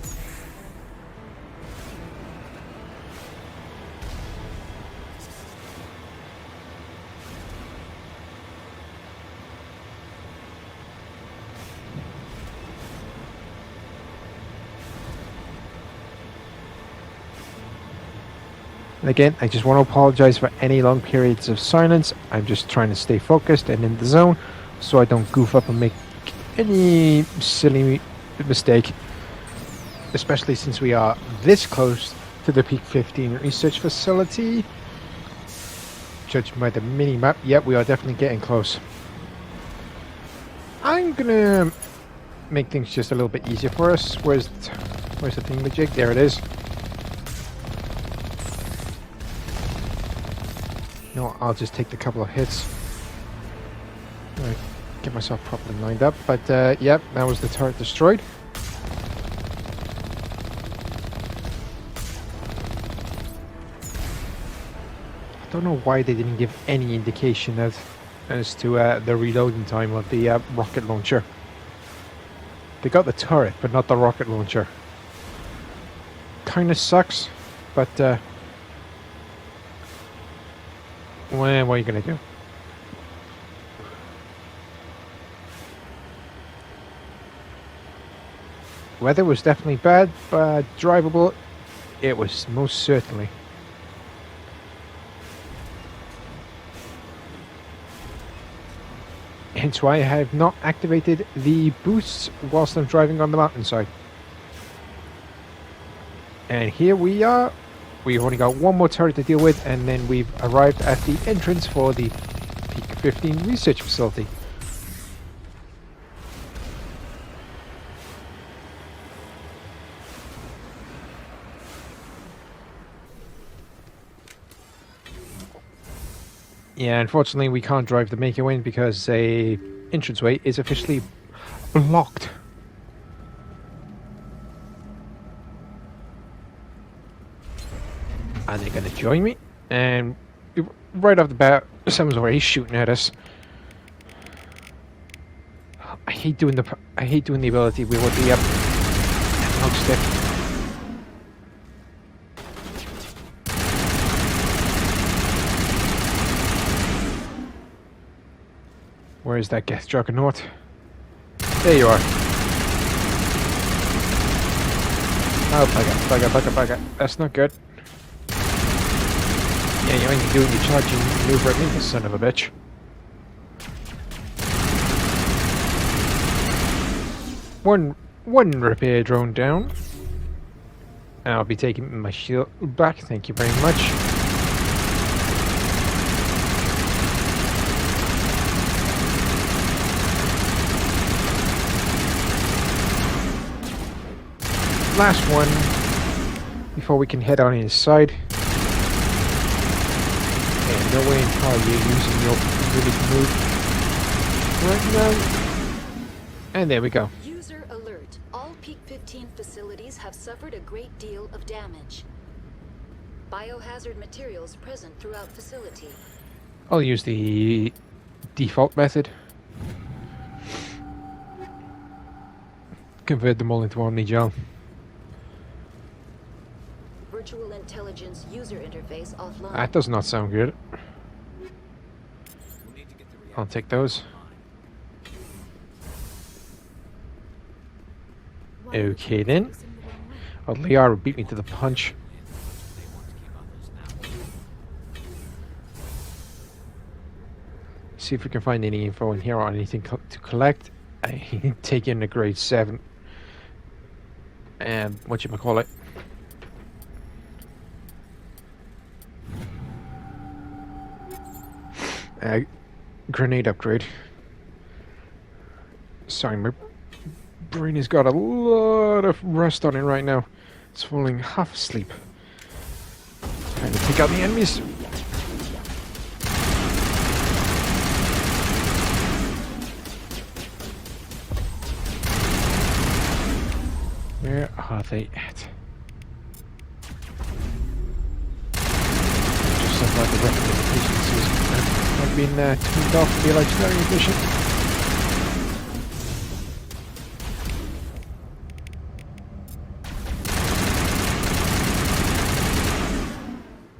And again, I just want to apologize for any long periods of silence. I'm just trying to stay focused and in the zone so I don't goof up and make any silly mistake. Especially since we are this close to the Peak 15 research facility. Judging by the mini-map, yep, we are definitely getting close. I'm gonna make things just a little bit easier for us. Where's the thingamajig? There it is. No, I'll just take the couple of hits. Right, get myself properly lined up. But yep, that was the turret destroyed. I don't know why they didn't give any indication as to the reloading time of the rocket launcher. They got the turret, but not the rocket launcher. Kinda sucks, but well, what are you gonna do? Weather was definitely bad, but drivable it was most certainly. Hence why I have not activated the boosts whilst I'm driving on the mountainside. And here we are. We've only got one more turret to deal with, and then we've arrived at the entrance for the Peak 15 research facility. Yeah, unfortunately we can't drive the Maker in because a entranceway is officially blocked. Are they going to join me? And right off the bat, someone's already shooting at us. I hate doing the ability with the analog stick. Where is that gas juggernaut? There you are. Oh, bugger. That's not good. Yeah, you ain't doing your charging maneuver at me, you son of a bitch. One repair drone down. And I'll be taking my shield back, thank you very much. Last one before we can head on inside. And no way in hell you're using your ability to move right now. And there we go. User alert. All Peak 15 facilities have suffered a great deal of damage. Biohazard materials present throughout facility. I'll use the default method. Convert them all into Omnigel. Virtual intelligence user interface offline. That does not sound good. I'll take those. Okay then. Oh, Liara beat me to the punch. See if we can find any info in here or anything to collect. I take in the grade 7. And whatchamacallit. Grenade upgrade. Sorry, my brain has got a lot of rust on it right now. It's falling half asleep. Trying to take out the enemies. Where are they at? Just stuff like the weapon efficiencies have been tuned off to be like very efficient.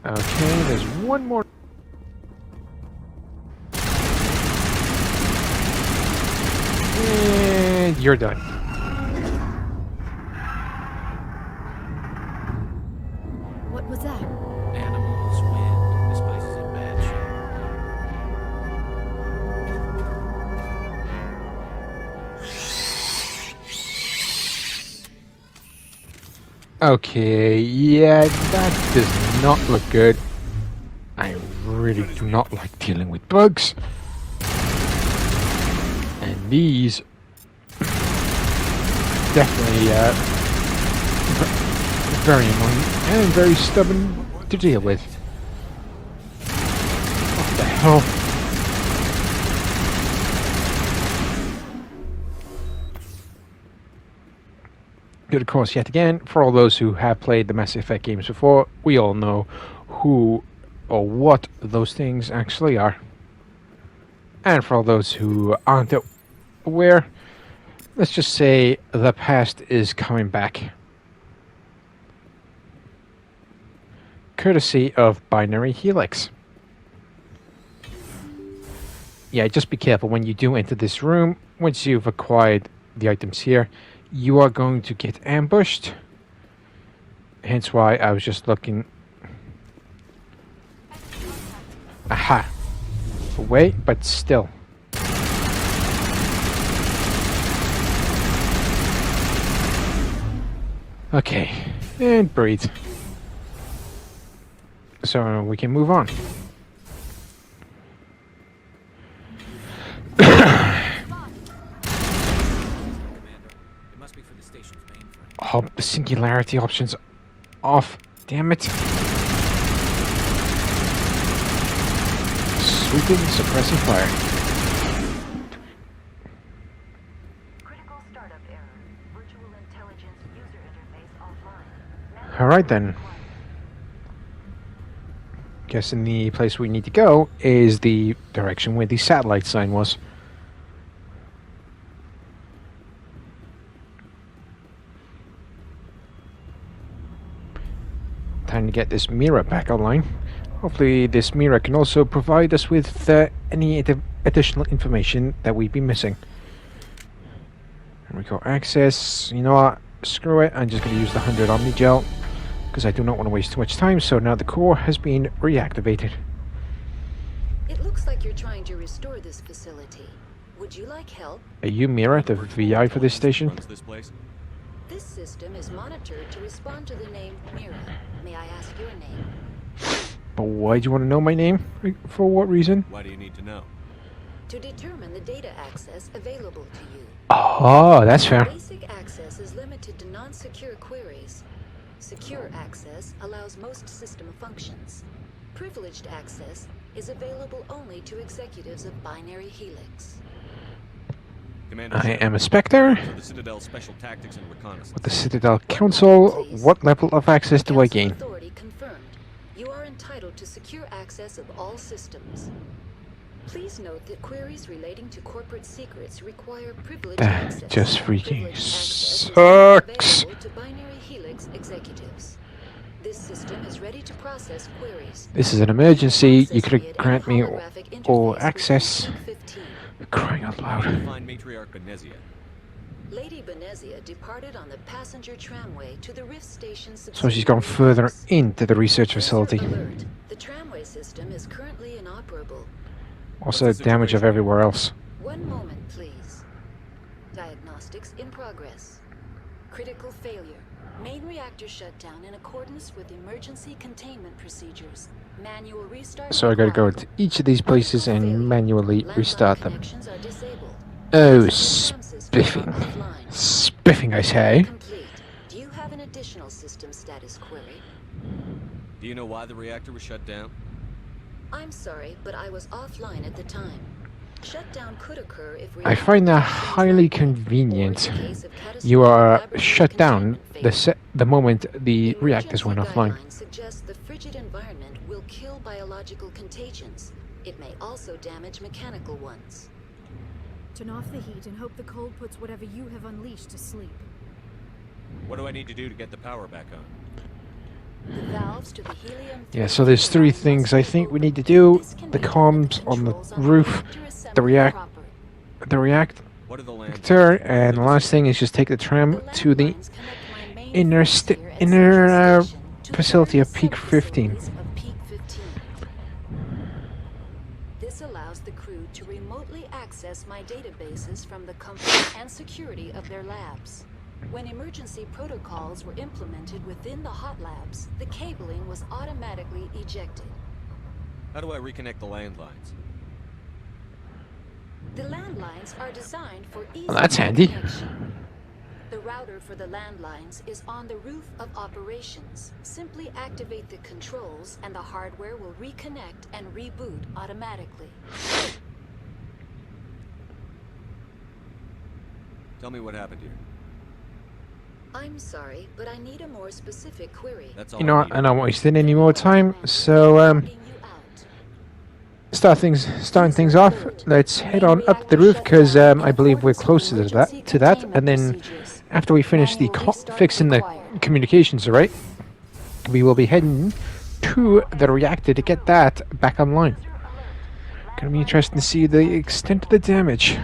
Okay, there's one more. And you're done. What was that? Animals, wind. This place is in bad shape. Okay, yeah, that does not look good. I really do not like dealing with bugs. And these definitely very annoying and very stubborn to deal with. What the hell? Good, of course, yet again, for all those who have played the Mass Effect games before, we all know who or what those things actually are. And for all those who aren't aware, let's just say the past is coming back. Courtesy of Binary Helix. Yeah, just be careful when you do enter this room. Once you've acquired the items here, you are going to get ambushed. Hence why I was just looking. Aha! Away, but still. Okay, and breathe. So we can move on. Oh, the singularity options off. Damn it. Sweeping, suppressing fire. Critical startup error. Virtual intelligence user interface offline. Alright then. Guessing the place we need to go is the direction where the satellite sign was. trying to get this mirror back online. Hopefully this mirror can also provide us with any additional information that we've been missing. Here we go, access. You know what? Screw it. I'm just going to use the 100 Omnigel because I do not want to waste too much time. So now the core has been reactivated. It looks like you're trying to restore this facility. Would you like help? Are you Mira, the VI for this station? This system is monitored to respond to the name Mira. May I ask your name? But why do you want to know my name? For what reason? Why do you need to know? To determine the data access available to you. Oh, that's fair. Basic access is limited to non-secure queries. Secure access allows most system functions. Privileged access is available only to executives of Binary Helix. Commander I am a Spectre. the Citadel Special Tactics and Reconnaissance. With the Citadel Council, what level of access do I gain? Authority confirmed. You are entitled to secure access of all systems. Please note that queries relating to corporate secrets require privileged access. That just freaking sucks. To Binary Helix executives. This system is ready to process queries. This is an emergency. You could grant me all access. Crying out loud. Find Matriarch Benezia. Lady Benezia departed on the passenger tramway to the Rift Station. So she's gone further into the research facility. The tramway system is currently inoperable. Also damage of everywhere else. One moment, please. Diagnostics in progress. Critical failure. Main reactor shut down in accordance with emergency containment procedures. Manual restart. So I gotta go to each of these places and manually restart them. Oh, spiffing. Spiffing, I say. Do you have an additional system status query? Do you know why the reactor was shut down? I'm sorry, but I was offline at the time. Shutdown could occur if I find that highly convenient. You are shut down the moment the reactors went offline. Suggests the frigid environment will kill biological contagions. It may also damage mechanical ones. Turn off the heat and hope the cold puts whatever you have unleashed to sleep. What do I need to do to get the power back on? The valves to the helium. Yeah, so there's 3 things I think we need to do. The comms on the roof, the reactor, and the last thing is just take the tram to the inner facility of Peak 15. This allows the crew to remotely access my databases from the comfort and security of their labs. When emergency protocols were implemented within the hot labs, the cabling was automatically ejected. How do I reconnect the landlines? The landlines are designed for easy Well, that's handy. connection. The router for the landlines is on the roof of operations. Simply activate the controls and the hardware will reconnect and reboot automatically. Tell me what happened here. I'm sorry, but I need a more specific query. That's all You know what, I'm not wasting any more time, so starting things off, let's head on up the roof because I believe we're closer to that, and then after we finish the fixing the communications, right, we will be heading to the reactor to get that back online. Gonna be interesting to see the extent of the damage.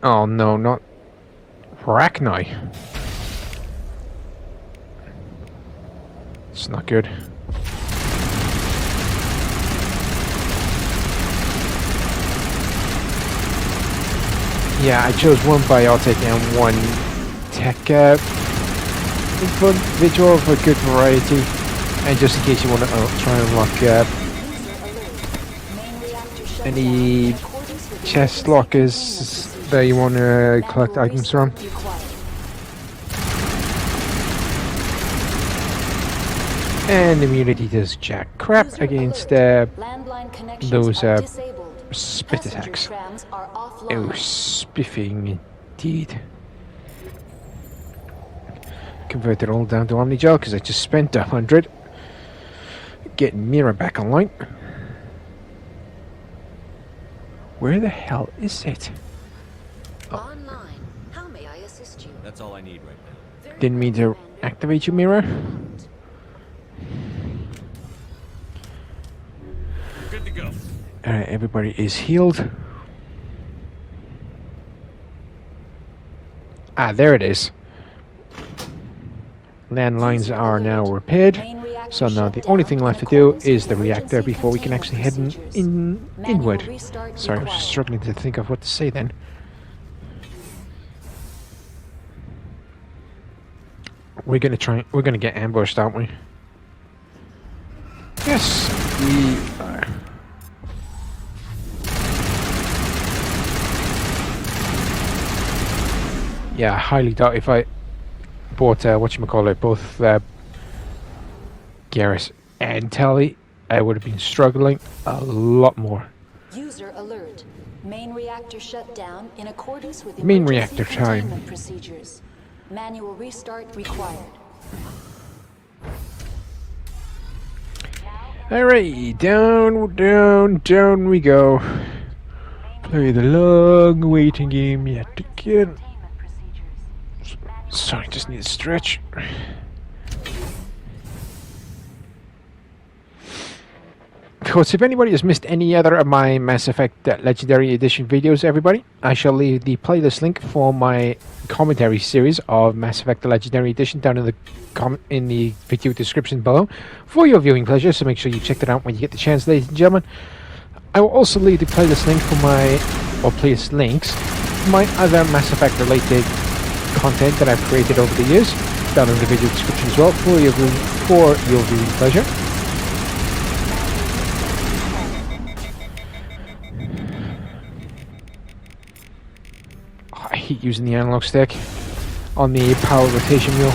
Oh no, not Arachni. It's not good. Yeah, I chose one biotic and one tech individual for good variety, and just in case you want to try and unlock any chest lockers that you want to collect items from. And immunity does jack crap against those spit attacks. Oh, spiffing indeed. Convert it all down to Omnigel because I just spent 100. Getting Mira back online. Where the hell is it? Online. How may I assist you? That's all I need right now. Didn't mean to activate you, Mirror. Good to go. Alright, everybody is healed. Ah, there it is. Landlines are now repaired. So now the only thing left to do is the reactor before we can actually head inward. Sorry, I was struggling to think of what to say then. We're gonna get ambushed, aren't we? Yes, we are. Yeah, I highly doubt if I bought whatchamacallit, both Garrus and Tally, I would have been struggling a lot more. User alert. Main reactor shut down in accordance with Main emergency reactor time. containment procedures. Manual restart required. Alright, down we go. Play the long waiting game yet again. Sorry, just need a stretch. Of course, if anybody has missed any other of my Mass Effect Legendary Edition videos, everybody, I shall leave the playlist link for my commentary series of Mass Effect Legendary Edition down in the video description below for your viewing pleasure, so make sure you check that out when you get the chance, ladies and gentlemen. I will also leave the playlist link for playlist links for my other Mass Effect related content that I've created over the years down in the video description as well for your viewing pleasure. I hate using the analog stick on the power rotation wheel.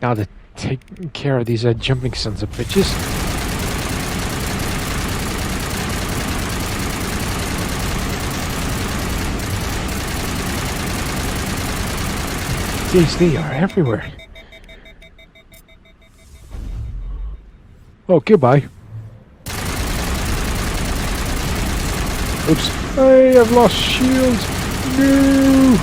Now to take care of these jumping sons of bitches. Jeez, they are everywhere. Oh, goodbye. Oops. I have lost shields. No.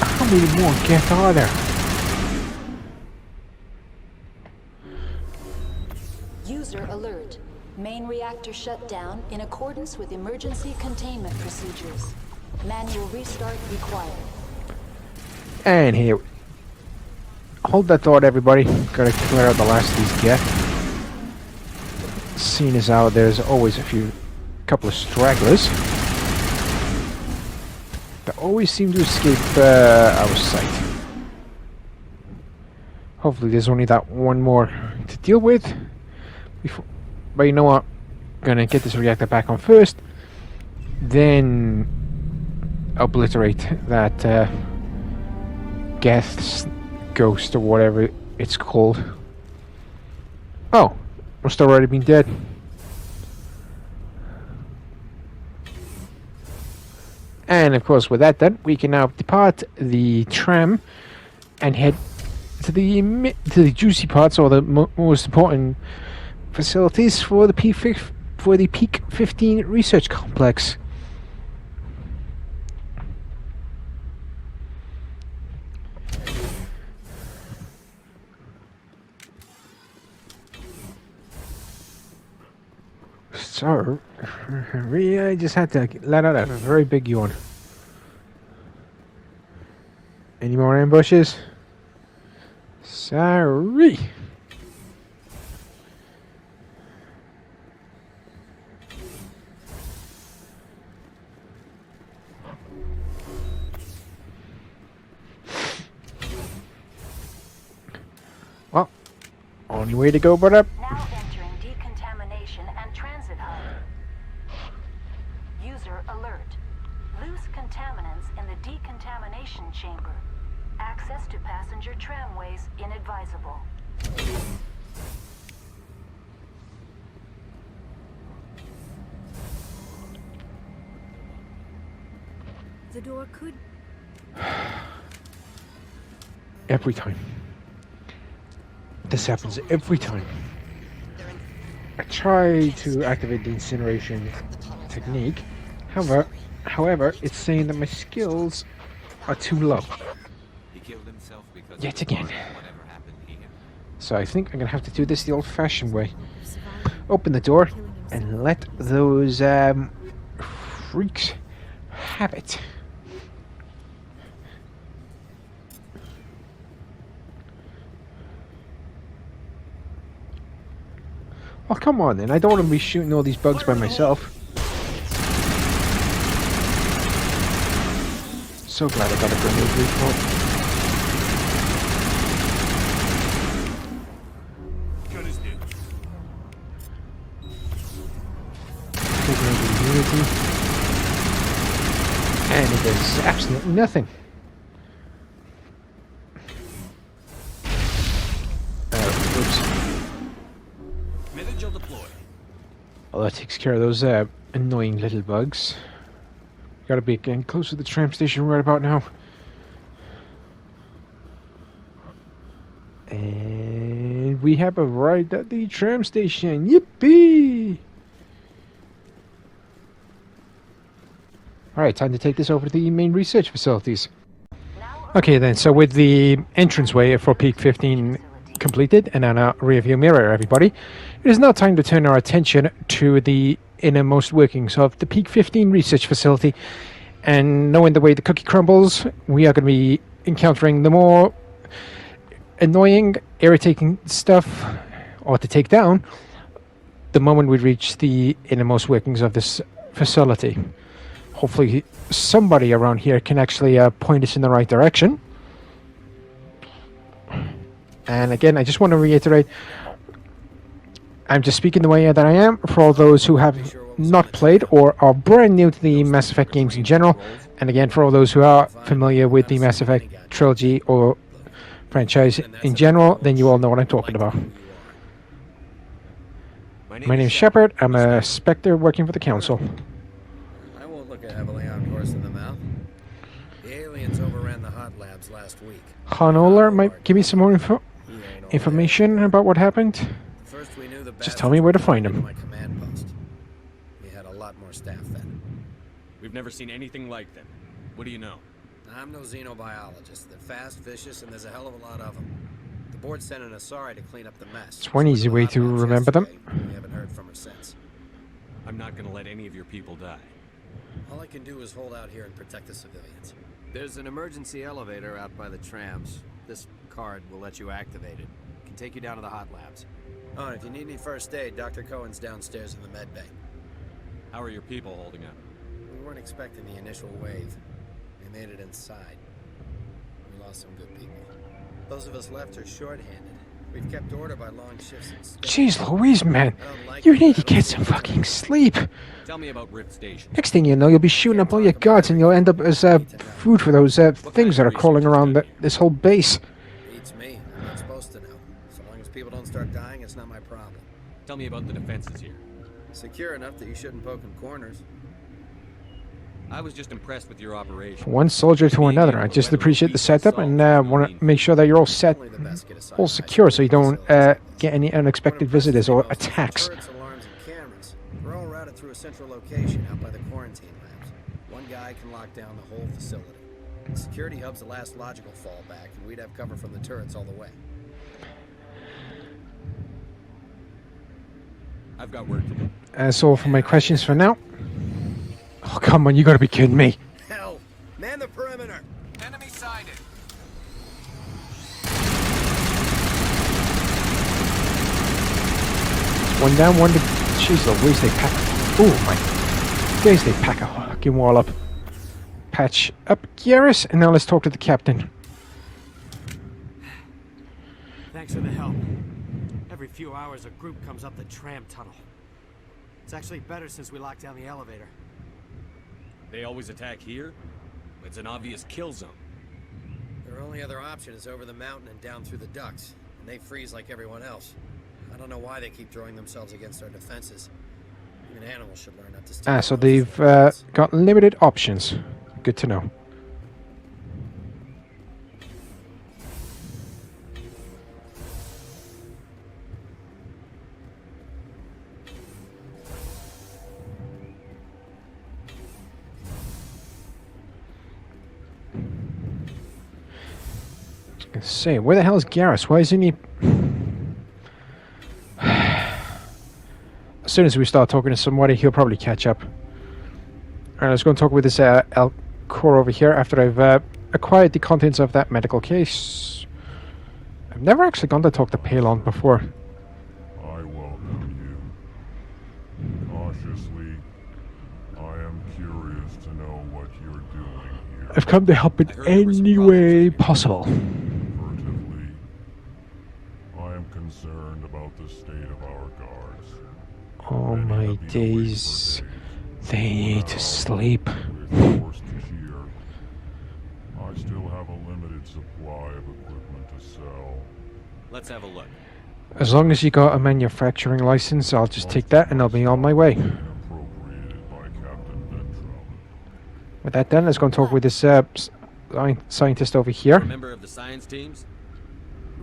How many more get are there? User alert. Main reactor shut down in accordance with emergency containment procedures. Manual restart required. And here. Hold that thought, everybody. Gotta clear out the last of these get. Seeing as how there's always couple of stragglers that always seem to escape our sight. Hopefully there's only that one more to deal with before. But you know what? I'm gonna get this reactor back on first, then obliterate that gas ghost or whatever it's called. Oh, must already been dead. And of course, with that done, we can now depart the tram and head to the juicy parts, or the most important facilities for the Peak 15 research complex. So, I just had to let out a very big yawn. Any more ambushes? Sorry. Well, only way to go but up. Now entering decontamination and transit hub. User alert. Loose contaminants in the decontamination chamber. Access to passenger tramways inadvisable. The door could... Every time. This happens every time. I try to activate the incineration technique. However, it's saying that my skills are too low. He killed himself because Yet again. whatever happened here. So I think I'm gonna have to do this the old-fashioned way. Open the door and let those freaks have it. Oh, come on then. I don't want to be shooting all these bugs by myself. So glad I got a grenade recall. And it does absolutely nothing. Oops. Well, that takes care of those annoying little bugs. Gotta be getting close to the tram station right about now. And we have arrived at the tram station. Yippee! Alright, time to take this over to the main research facilities. Okay then, so with the entranceway for Peak 15 completed and on our rearview mirror, everybody, it is now time to turn our attention to the innermost workings of the Peak 15 research facility. And knowing the way the cookie crumbles, we are going to be encountering the more annoying, irritating stuff, or to take down, the moment we reach the innermost workings of this facility. Hopefully somebody around here can actually point us in the right direction. And again, I just want to reiterate, I'm just speaking the way that I am for all those who have not played or are brand new to the Mass Effect games in general. And again, for all those who are familiar with the Mass Effect trilogy or franchise in general, then you all know what I'm talking about. My name is Shepard. I'm a Spectre working for the Council. I won't look a heavily armed horse in the mouth. The aliens overran the hot labs last week. Hanola might give me some more information about what happened. First we knew the Just tell me where to find him. my command post. We had a lot more staff then. We've never seen anything like them. What do you know? I'm no xenobiologist. They're fast, vicious, and there's a hell of a lot of them. The board sent an Asari to clean up the mess. It's one easy way to remember them. We haven't heard from her since. I'm not gonna let any of your people die. All I can do is hold out here and protect the civilians. There's an emergency elevator out by the trams. This card will let you activate it. It can take you down to the hot labs. Oh, and if you need any first aid, Dr. Cohen's downstairs in the med bay. How are your people holding up? We weren't expecting the initial wave. We made it inside. We lost some good people. Those of us left are short-handed. We've kept order by long shifts instead. Jeez Louise, man. You need to get some fucking sleep. Tell me about Rift Station. Next thing you know, you'll be shooting up all your guards and you'll end up as food for those things that are crawling around this whole base. Beats me. I'm not supposed to know. So long as people don't start dying, it's not my problem. Tell me about the defenses here. Secure enough that you shouldn't poke in corners. I was just impressed with your operation. From one soldier to another. I just appreciate the setup and want to make sure that you're all set, all secure, so you don't get any unexpected visitors or attacks. Turrets, alarms, and cameras. We're all routed through a central location out by the quarantine labs. One guy can lock down the whole facility. The security hub's the last logical fallback, and we'd have cover from the turrets all the way. I've got work to do. That's all for my questions for now. Oh, come on, you gotta be kidding me. Hell! Man the perimeter! Enemy sighted! One down, one to... Jeez Louise, they pack... Oh my days, they pack a fucking wall up. Patch up, Garrus, and now let's talk to the captain. Thanks for the help. Every few hours a group comes up the tram tunnel. It's actually better since we locked down the elevator. They always attack here? It's an obvious kill zone. Their only other option is over the mountain and down through the ducts, and they freeze like everyone else. I don't know why they keep throwing themselves against our defenses. Even animals should learn not to stand. So they've got limited options. Good to know. Say, where the hell is Garrus? Why isn't he? As soon as we start talking to somebody, he'll probably catch up. Alright, let's go and talk with this Core over here after I've acquired the contents of that medical case. I've never actually gone to talk to Palon before. I welcome you. Cautiously, I am curious to know what you're doing here. I've come to help in any way possible. Furtively, I am concerned about the state of our guards. Oh my days. They need to sleep. Forced here. I still have a limited supply of equipment to sell. Let's have a look. As long as you got a manufacturing license, I'll just take that and I'll be on my way. With that done, let's go and talk with this scientist over here. Member of the science teams?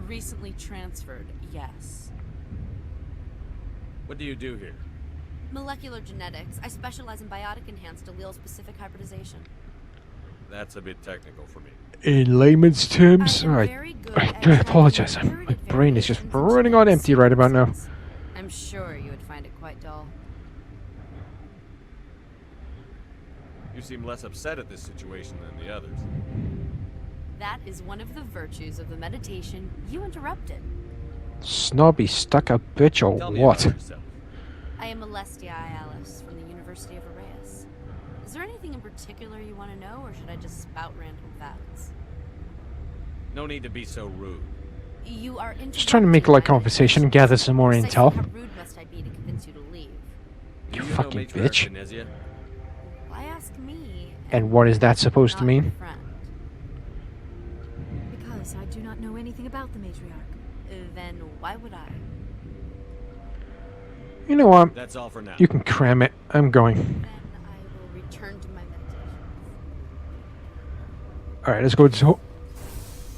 Recently transferred, yes. What do you do here? Molecular genetics. I specialize in biotic-enhanced allele-specific hybridization. That's a bit technical for me. In layman's terms, alright. I apologize. My brain is just running on empty right about now. I'm sure you would find it quite dull. You seem less upset at this situation than the others. That is one of the virtues of the meditation you interrupted. Snobby, stuck-up bitch or what? I am Alestia Ialis from the University of Arraeus. Is there anything in particular you want to know, or should I just spout random facts? No need to be so rude. You are Just trying to make like conversation and gather some more intel. How rude must I be to convince you to leave? You fucking bitch. Why ask me? And what is that supposed to mean? Because I do not know anything about the matriarch. Then why would I? You know what? That's all for now. You can cram it. I'm going. Then I will return to my meditation. All right,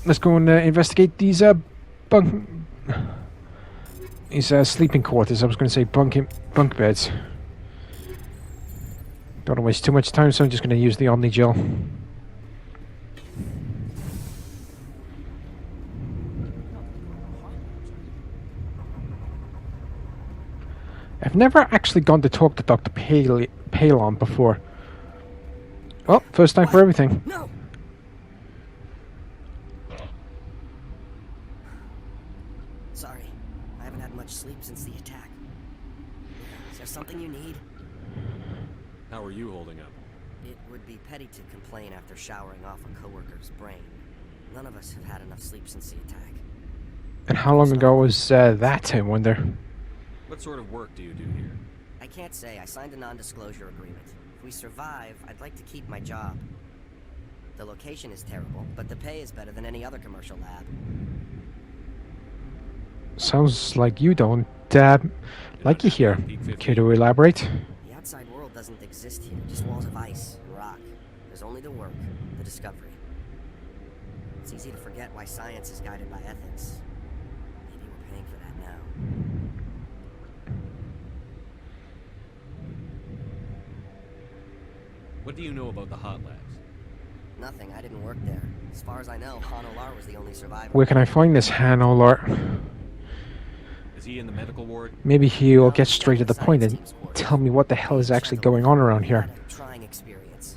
let's go and investigate these sleeping quarters. I was going to say bunk beds. Don't want to waste too much time, so I'm just going to use the Omnigel. I've never actually gone to talk to Dr. Palon before. Well, first time for everything. No. Sorry, I haven't had much sleep since the attack. Is there something you need? How are you holding up? It would be petty to complain after showering off a coworker's brain. None of us have had enough sleep since the attack. And how long ago was that, I wonder? What sort of work do you do here? I can't say. I signed a non-disclosure agreement. If we survive, I'd like to keep my job. The location is terrible, but the pay is better than any other commercial lab. Sounds like you don't, like you here. Care to elaborate? The outside world doesn't exist here. Just walls of ice and rock. There's only the work, the discovery. It's easy to forget why science is guided by ethics. Maybe we're paying for that now. What do you know about the hot labs? Nothing. I didn't work there. As far as I know, Han Olar was the only survivor. Where can I find this Han Olar? Is he in the medical ward? Maybe he'll get straight to the point and tell me what the hell is actually going on around here. Trying experience.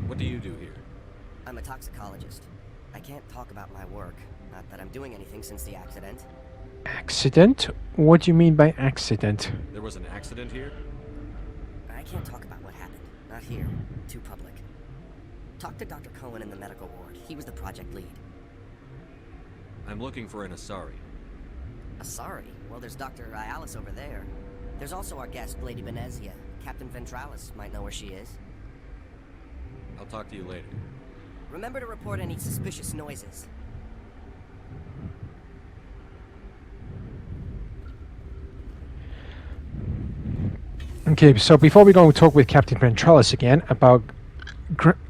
What do you do here? I'm a toxicologist. I can't talk about my work. Not that I'm doing anything since the accident. Accident? What do you mean by accident? There was an accident here? I can't talk about what happened. Not here. Too public. Talk to Dr. Cohen in the medical ward. He was the project lead. I'm looking for an Asari. Asari? Well, there's Dr. Ialis over there. There's also our guest, Lady Benezia. Captain Ventralis might know where she is. I'll talk to you later. Remember to report any suspicious noises. Okay, so before we go and talk with Captain Ventralis again about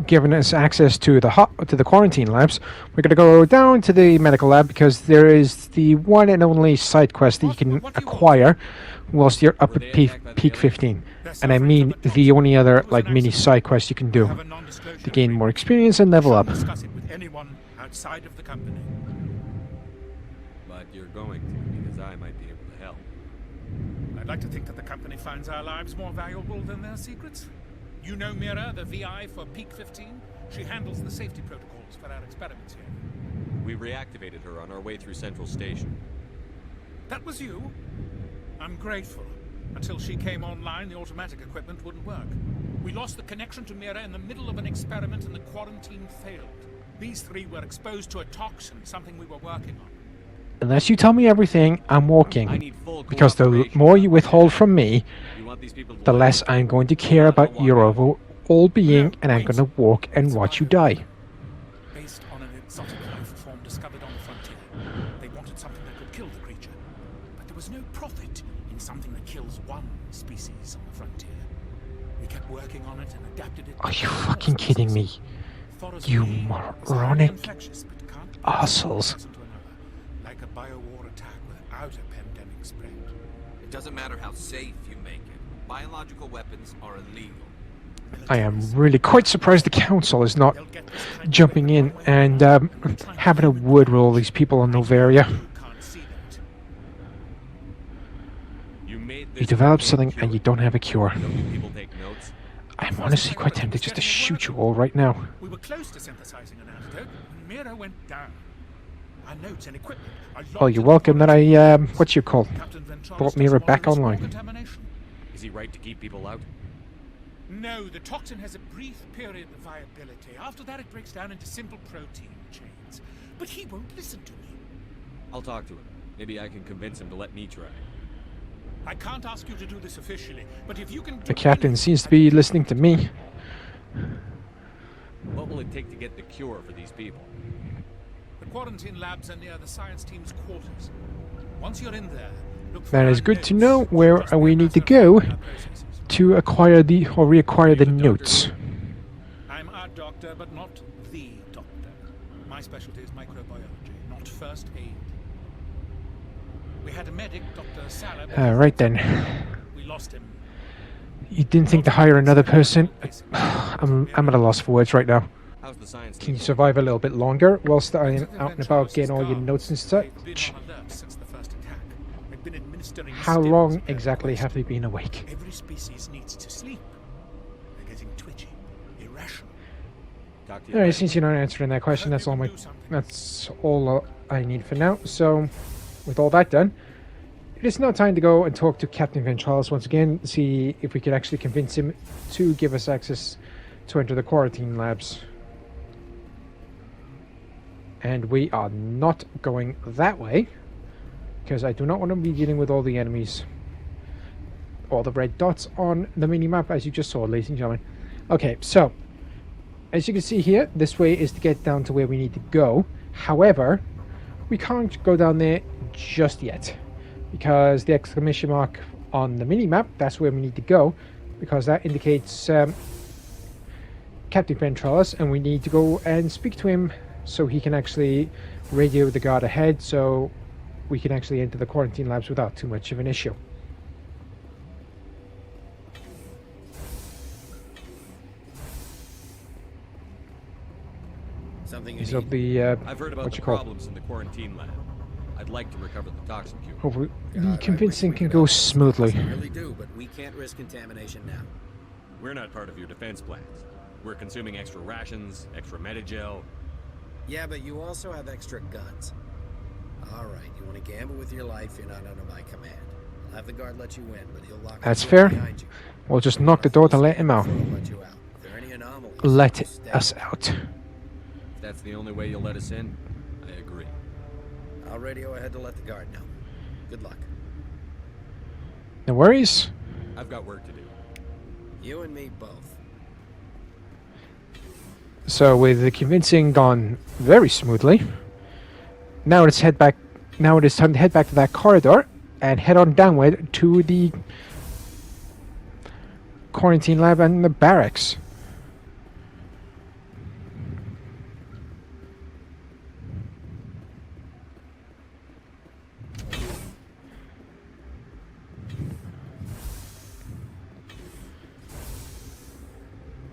giving us access to the quarantine labs, we're going to go down to the medical lab because there is the one and only side quest that you can acquire whilst you're up at peak 15. And I mean the only other like mini side quest you can do to gain more experience and level up. Discuss it with anyone outside of the company. But you're going to, because I might be able to help. I'd like to think that the company finds our lives more valuable than their secrets. You know Mira, the VI for Peak 15? She handles the safety protocols for our experiments here. We reactivated her on our way through Central Station. That was you? I'm grateful. Until she came online, the automatic equipment wouldn't work. We lost the connection to Mira in the middle of an experiment and the quarantine failed. These three were exposed to a toxin, something we were working on. Unless you tell me everything, I'm walking. Because the more you withhold from me, the less I'm going to care about your overall being, and I'm going to walk and watch you die. Based on an exotic life form discovered on the frontier. They wanted something that could kill the creature. But there was no profit in something that kills one species on the frontier. We kept working on it and adapted it. Are you fucking kidding me? You moronic assholes. Like a BioWare attack without a pandemic spread. It doesn't matter how safe you make it. Biological weapons are illegal. I am really quite surprised the council is not jumping in and having a word with all these people on Novaria. You develop something and you don't have a cure. I'm honestly quite tempted just to shoot you all right now. We were close to synthesizing an antidote when Mira went down. Our notes and equipment are Well, you're welcome that I, what's your call? Brought Mira back online. Is he right to keep people out? No, the toxin has a brief period of viability. After that, it breaks down into simple protein chains. But he won't listen to me. I'll talk to him. Maybe I can convince him to let me try. I can't ask you to do this officially, but if you can do The captain seems to be listening to me. What will it take to get the cure for these people? The quarantine labs are near the science team's quarters. Once you're in there, look for That is good to know where we need to go to acquire the or reacquire the notes. I'm a doctor, but not the doctor. My specialty is microbiology, not first aid. We had a medic, Dr. Sarah. Right then. We lost him. You didn't think to hire another person? I'm at a loss for words right now. How's the science Can you survive a little bit longer whilst I'm out and about getting all your notes and such? How long exactly have they been awake? Every species needs to sleep. They're getting twitchy, irrational. Alright, since you're not answering that question, that's all I need for now. So, with all that done, it is now time to go and talk to Captain Ventralis once again, see if we could actually convince him to give us access to enter the quarantine labs. And we are not going that way, because I do not want to be dealing with all the enemies. All the red dots on the mini-map, as you just saw, ladies and gentlemen. Okay, so, as you can see here, this way is to get down to where we need to go. However, we can't go down there just yet, because the exclamation mark on the mini-map, that's where we need to go, because that indicates Captain Ventralis, and we need to go and speak to him so he can actually radio the guard ahead, so we can actually enter the quarantine labs without too much of an issue. Something These are the I've heard about the problems in the quarantine lab. I'd like to recover the toxin cure. Hopefully, the convincing can go smoothly. I really do, but we can't risk contamination now. We're not part of your defense plans. We're consuming extra rations, extra Medigel. Yeah, but you also have extra guns. All right, you want to gamble with your life, you're not under my command. I'll have the guard let you in, but he'll lock That's the fair. door behind you. We'll just knock the door to let him out. Let you out. If there are any anomalies, Let just stay. us out. If that's the only way you'll let us in, I agree. I'll radio ahead to let the guard know. Good luck. No worries. I've got work to do. You and me both. So with the convincing gone very smoothly, now let's head back. Now it is time to head back to that corridor and head on downward to the quarantine lab and the barracks.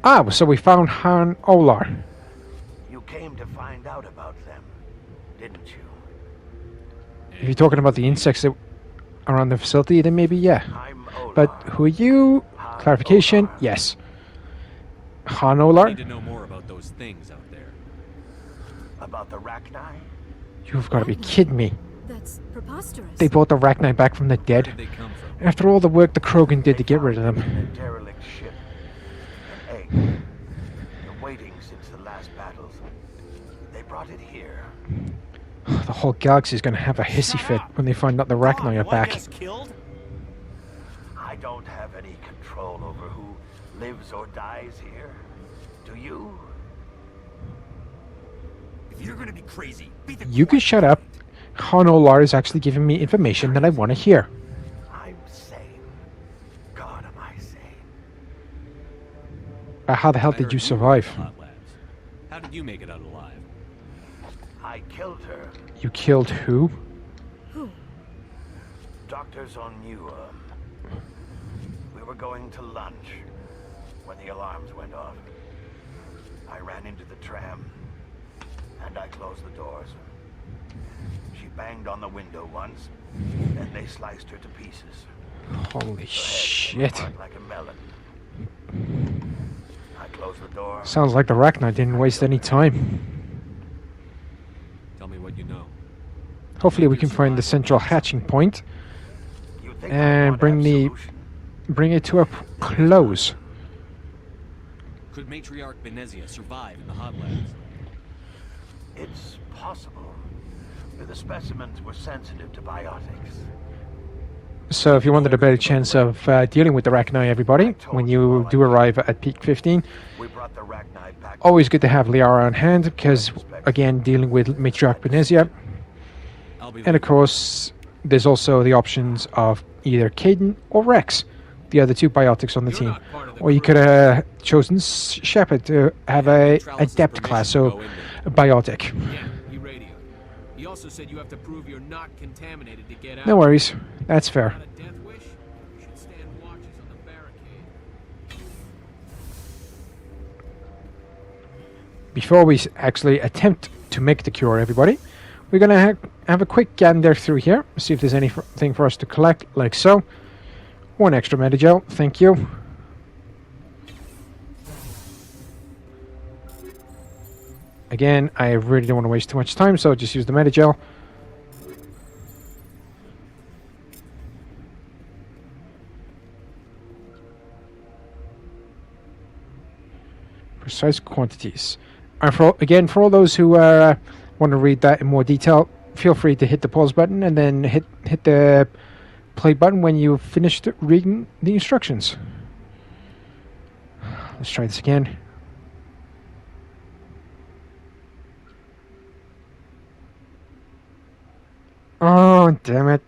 Ah, so we found Han Olar. You came to find out about them, didn't you? If you're talking about the insects that are on the facility, then maybe yeah. But who are you? Clarification, yes. Han I Olar? need to know more about those things out there. About the Rachni? You've got to be kidding me. That's preposterous. They brought the Rachni back from the dead. Where did they come from? After all the work the Krogan did to get rid of them. A derelict ship. An egg. Been waiting since the last battles. They brought it here. The whole galaxy's going to have a hissy fit when they find out the Rachni are back. Killed? I don't have any control over who lives or dies here. Do you? If you're gonna be crazy, be the You can shut up. Han Olar is actually giving me information that I want to hear. I'm sane. God, am I sane? How the hell did you survive? How did you make it out alive? I killed her. You killed who? Doctors on we were going to lunch when the alarms went off. I ran into the tram and I closed the doors. She banged on the window once, and they sliced her to pieces. Holy shit. Like a melon. I closed the door. Sounds like the Rachni didn't waste any time. Tell me what you know. Hopefully we can find the central hatching point and bring it to a close. Could Matriarch Venezia survive in the hot labs? It's possible. The specimens were sensitive to biotics. So if you wanted a better chance of dealing with the Rachni, everybody, when you do arrive at Peak 15, always good to have Liara on hand, because, again, dealing with Matriarch Venezia. And of course, there's also the options of either Caden or Rex, the other two biotics on the team. Or you could have chosen Shepard to have a adept class, so a biotic. He also said you have to prove you're not contaminated to get out. No worries, that's fair. Got a death wish? You should stand watches on the barricade. Before we actually attempt to make the cure, everybody, we're going to have a quick gander through here, see if there's anything for us to collect, like so. One extra Medigel, thank you. Again, I really don't want to waste too much time, so I'll just use the Medigel. Precise quantities. And for all those who want to read that in more detail, feel free to hit the pause button and then hit the play button when you've finished reading the instructions. Let's try this again. Oh, damn it.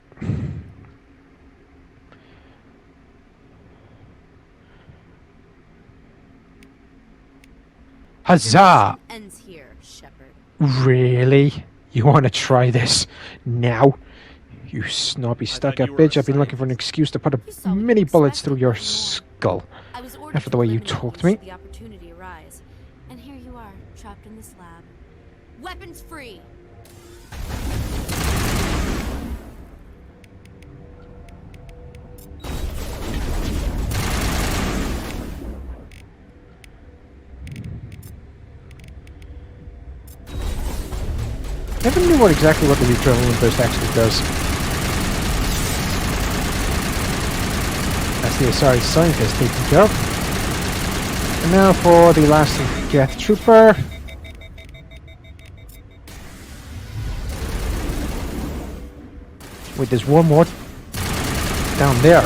Huzzah! Ends here, Shepard. Really? You want to try this now? You snobby stuck-up bitch. I've been looking for an excuse to put many bullets through your skull. After the way you talked to me. The opportunity arise, and here you are, trapped in this lab. Weapons free. Never knew exactly what the adrenaline burst actually does. That's the Asari scientist taken care of. And now for the last Geth Trooper. Wait, there's one more down there.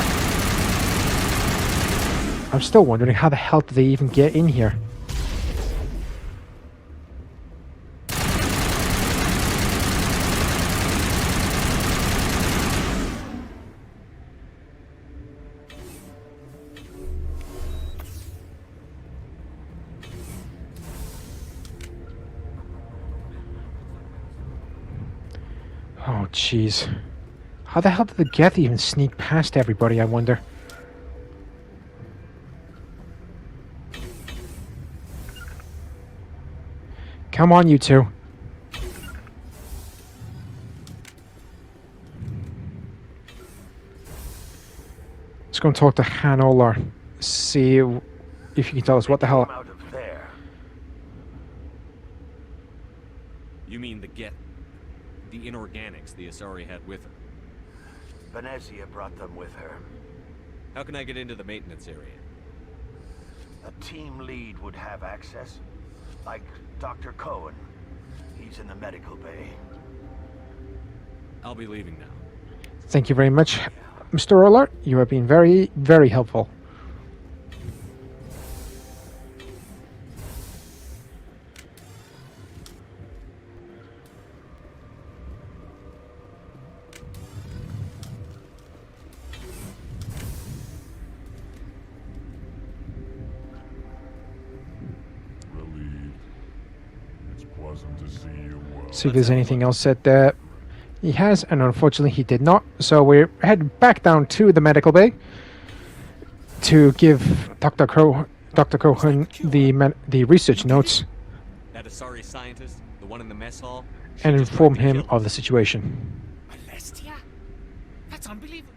I'm still wondering how the hell did they even get in here? Oh, jeez. How the hell did the Geth even sneak past everybody, I wonder? Come on, you two. Let's go and talk to Hanolar. See if you can tell us what the hell... Out of there. You mean the Geth? The inorganics the Asari had with her? Venezia brought them with her. How can I get into the maintenance area? A team lead would have access. Like Dr. Cohen. He's in the medical bay. I'll be leaving now. Thank you very much, Mr. Olar. You have been very, very helpful. See if there's anything else that he has, and unfortunately he did not. So we're heading back down to the medical bay to give Dr. Cohen the research notes That Asari scientist, the one in the mess hall, and inform him of the situation. Alestia? That's unbelievable.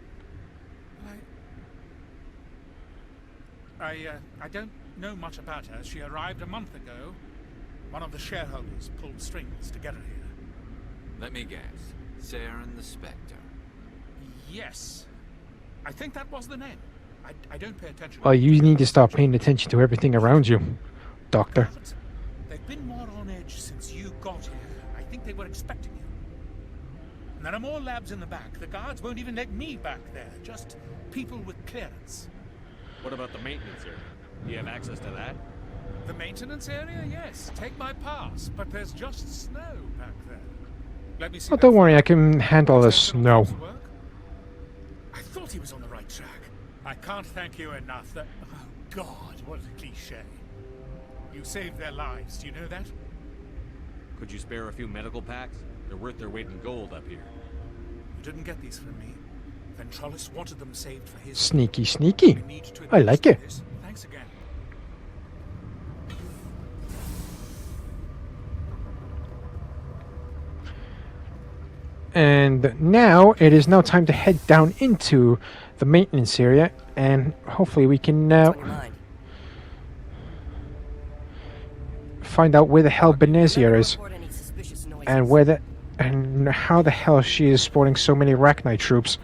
I don't know much about her. She arrived a month ago. One of the shareholders pulled strings to get her here. Let me guess. Saren the Spectre. Yes. I think that was the name. I don't pay attention. Well, you need to start paying attention to everything around you, Doctor. They've been more on edge since you got here. I think they were expecting you. And there are more labs in the back. The guards won't even let me back there. Just people with clearance. What about the maintenance area? Do you have access to that? The maintenance area? Yes. Take my pass. But there's just snow back there. Let me see. Oh, don't worry, I can handle the snow. I thought he was on the right track. I can't thank you enough. That... Oh, God, what a cliche. You saved their lives. Do you know that? Could you spare a few medical packs? They're worth their weight in gold up here. You didn't get these from me. Ventrolis wanted them saved for his... Sneaky, sneaky. I like it. Thanks again. And now it is now time to head down into the maintenance area, and hopefully we can find out where the hell Benezia is, and how the hell she is sporting so many Arachnite troops.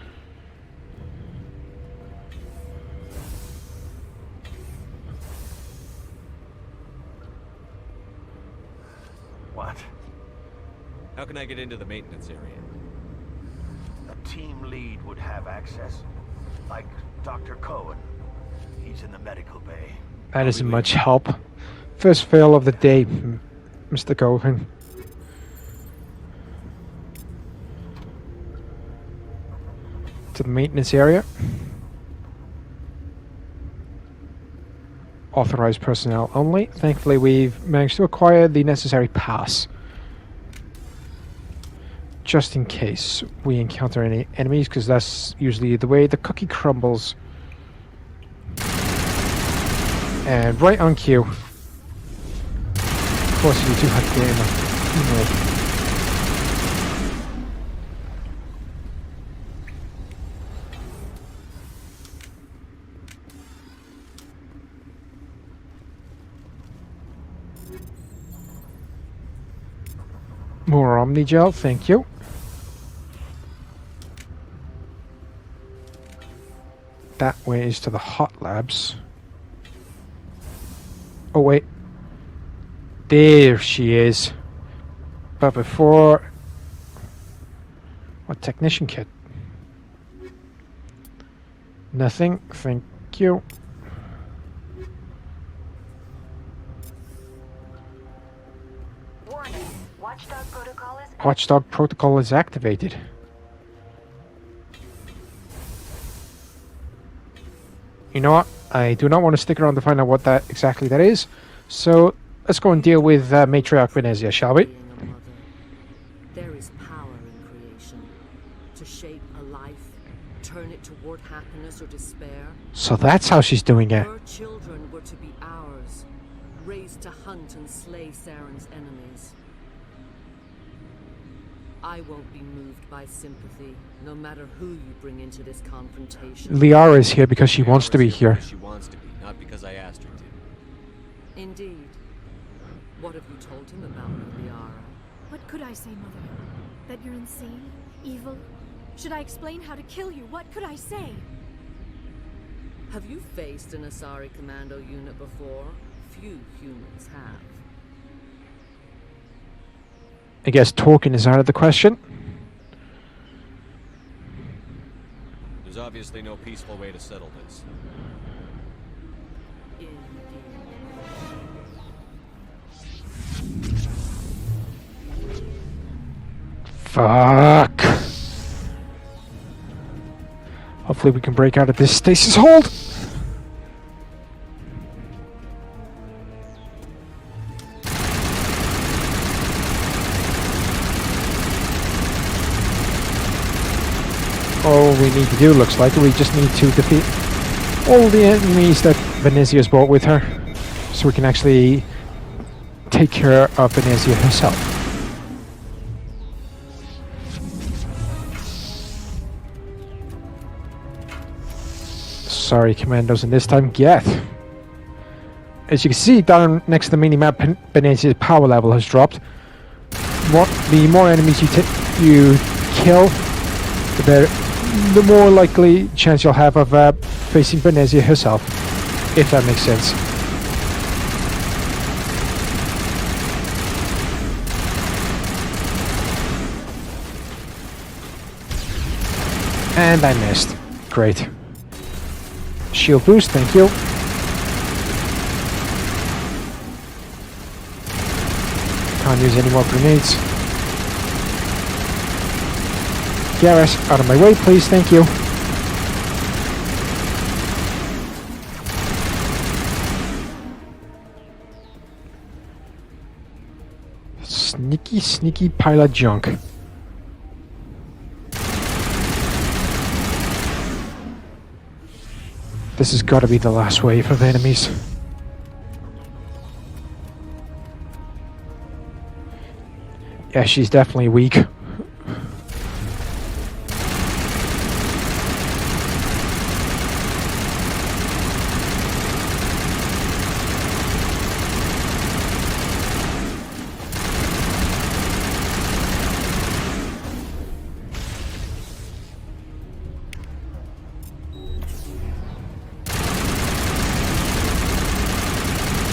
What? How can I get into the maintenance area? A team lead would have access. Like Dr. Cohen. He's in the medical bay. That isn't much help. First fail of the day, Mr. Cohen. To the maintenance area. Authorized personnel only. Thankfully, we've managed to acquire the necessary pass. Just in case we encounter any enemies, because that's usually the way the cookie crumbles. And right on cue. Of course, you do have gamer. More Omnigel, thank you. That way is to the hot labs. Oh wait. There she is. But before... What technician kit? Nothing, thank you. Watchdog protocol is activated. You know what? I do not want to stick around to find out what that exactly that is. So let's go and deal with Matriarch Venezia, shall we? There is power in creation. to shape a life, turn it toward happiness or despair. So that's how she's doing it. Her children were to be ours, raised to hunt and slay Saren's enemies. I won't be moved by sympathy, no matter who you bring into this confrontation. Liara is here because she wants to be here. She wants to be, not because I asked her to. Indeed. What have you told him about me, Liara? What could I say, Mother? That you're insane? Evil? Should I explain how to kill you? What could I say? Have you faced an Asari commando unit before? Few humans have. I guess talking is out of the question. There's obviously no peaceful way to settle this. Fuck. Hopefully we can break out of this stasis hold. All we need to do, looks like, we just need to defeat all the enemies that Venezia's brought with her, so we can actually take care of Venezia herself. Sorry, commandos, and this time, get. As you can see down next to the mini-map, Venezia's power level has dropped. The more enemies you kill, the more likely chance you'll have of facing Venezia herself, if that makes sense. And I missed. Great. Shield boost, thank you. Can't use any more grenades. Garrus, out of my way, please, thank you. Sneaky, sneaky pile of junk. This has got to be the last wave of enemies. Yeah, she's definitely weak.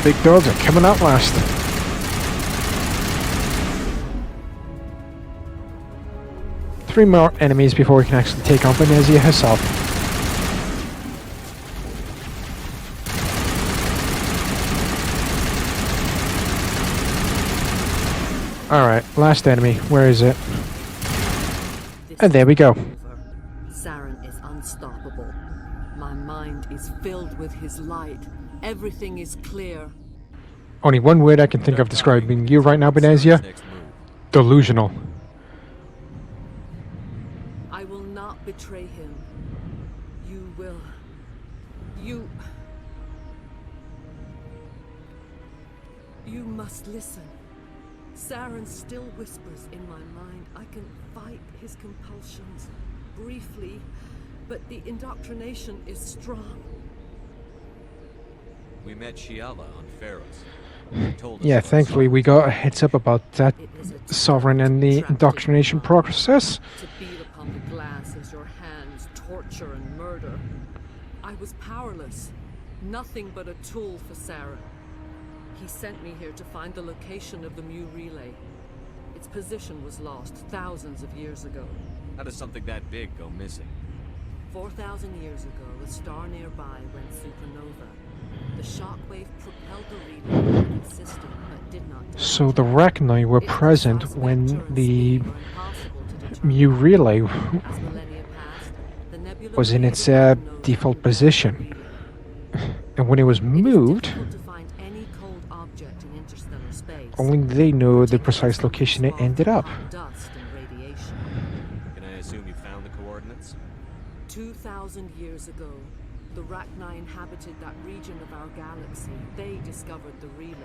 Big dogs are coming out last. Three more enemies before we can actually take on Venezia herself. Alright, last enemy. Where is it? And there we go. Saren is unstoppable. My mind is filled with his light. Everything is clear. Only one word I can think of describing you right now, Venezia. Delusional. I will not betray him. You will. You must listen. Saren still whispers in my mind. I can fight his compulsions briefly, but the indoctrination is strong. We met Shiala on Pharos. Yeah, thankfully we got a heads up about that Sovereign and the indoctrination process. To beat upon the glass as your hands torture and murder. I was powerless. Nothing but a tool for Saren. He sent me here to find the location of the Mu relay. Its position was lost thousands of years ago. How does something that big go missing? 4,000 years ago, a star nearby went supernova. The shockwave propelled the relay out of its system, but did not. So the Rachni were present when the Mu relay was in its default position. And when it was moved, only they knew the precise location it ended up. Can I assume you we found the coordinates? 2,000 years ago, the Rachni inhabited that region of our galaxy. They discovered the relay.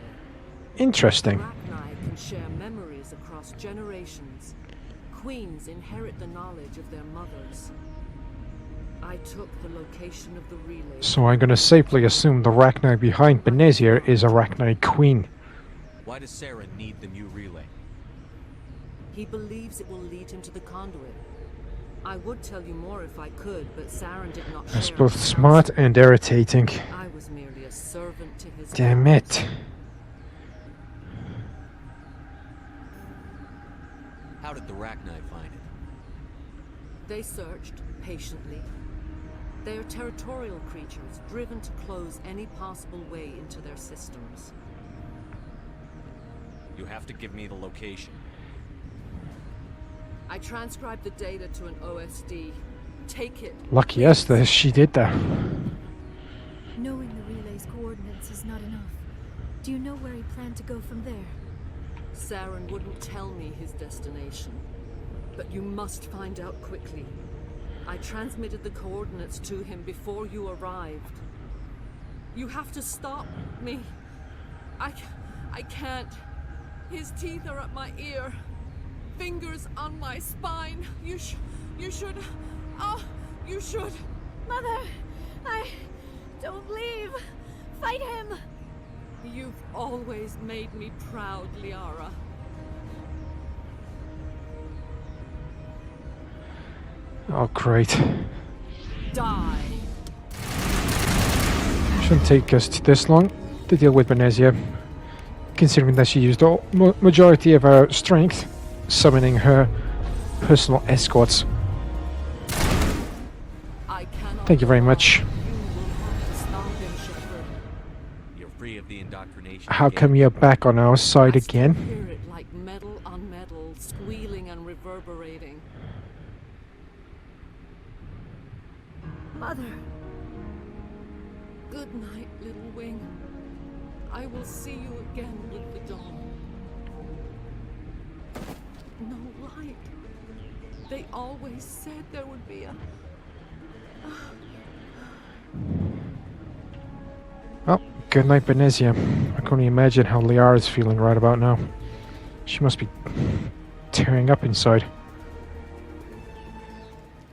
Interesting. The Rachni can share memories across generations. Queens inherit the knowledge of their mothers. I took the location of the relay. So I'm going to safely assume the Rachni behind Benazir is a Rachni queen. Why does Sarah need the new relay? He believes it will lead him to the conduit. I would tell you more if I could, but Saren did not That's share both his smart counsel. and irritating. I was merely a servant to his Damn plans. it. How did the Rachni find it? They searched patiently. They are territorial creatures, driven to close any possible way into their systems. You have to give me the location. I transcribed the data to an OSD. Take it. Lucky us that she did that. Knowing the relay's coordinates is not enough. Do you know where he planned to go from there? Saren wouldn't tell me his destination. But you must find out quickly. I transmitted the coordinates to him before you arrived. You have to stop me. I can't. His teeth are at my ear. Fingers on my spine. You should. Oh, you should. Mother, don't leave. Fight him. You've always made me proud, Liara. Oh, great. Die. Shouldn't take us this long to deal with Benazir, considering that she used the majority of her strength summoning her personal escorts. Thank you very much. You're free of the indoctrination. How come you're back on our side again? Hear it like metal on metal, squealing and reverberating. Mother. Good night, little wing. I will see you again with the dawn. No light. They always said there would be a... Well, good night, Benazir. I can only imagine how Liara is feeling right about now. She must be tearing up inside.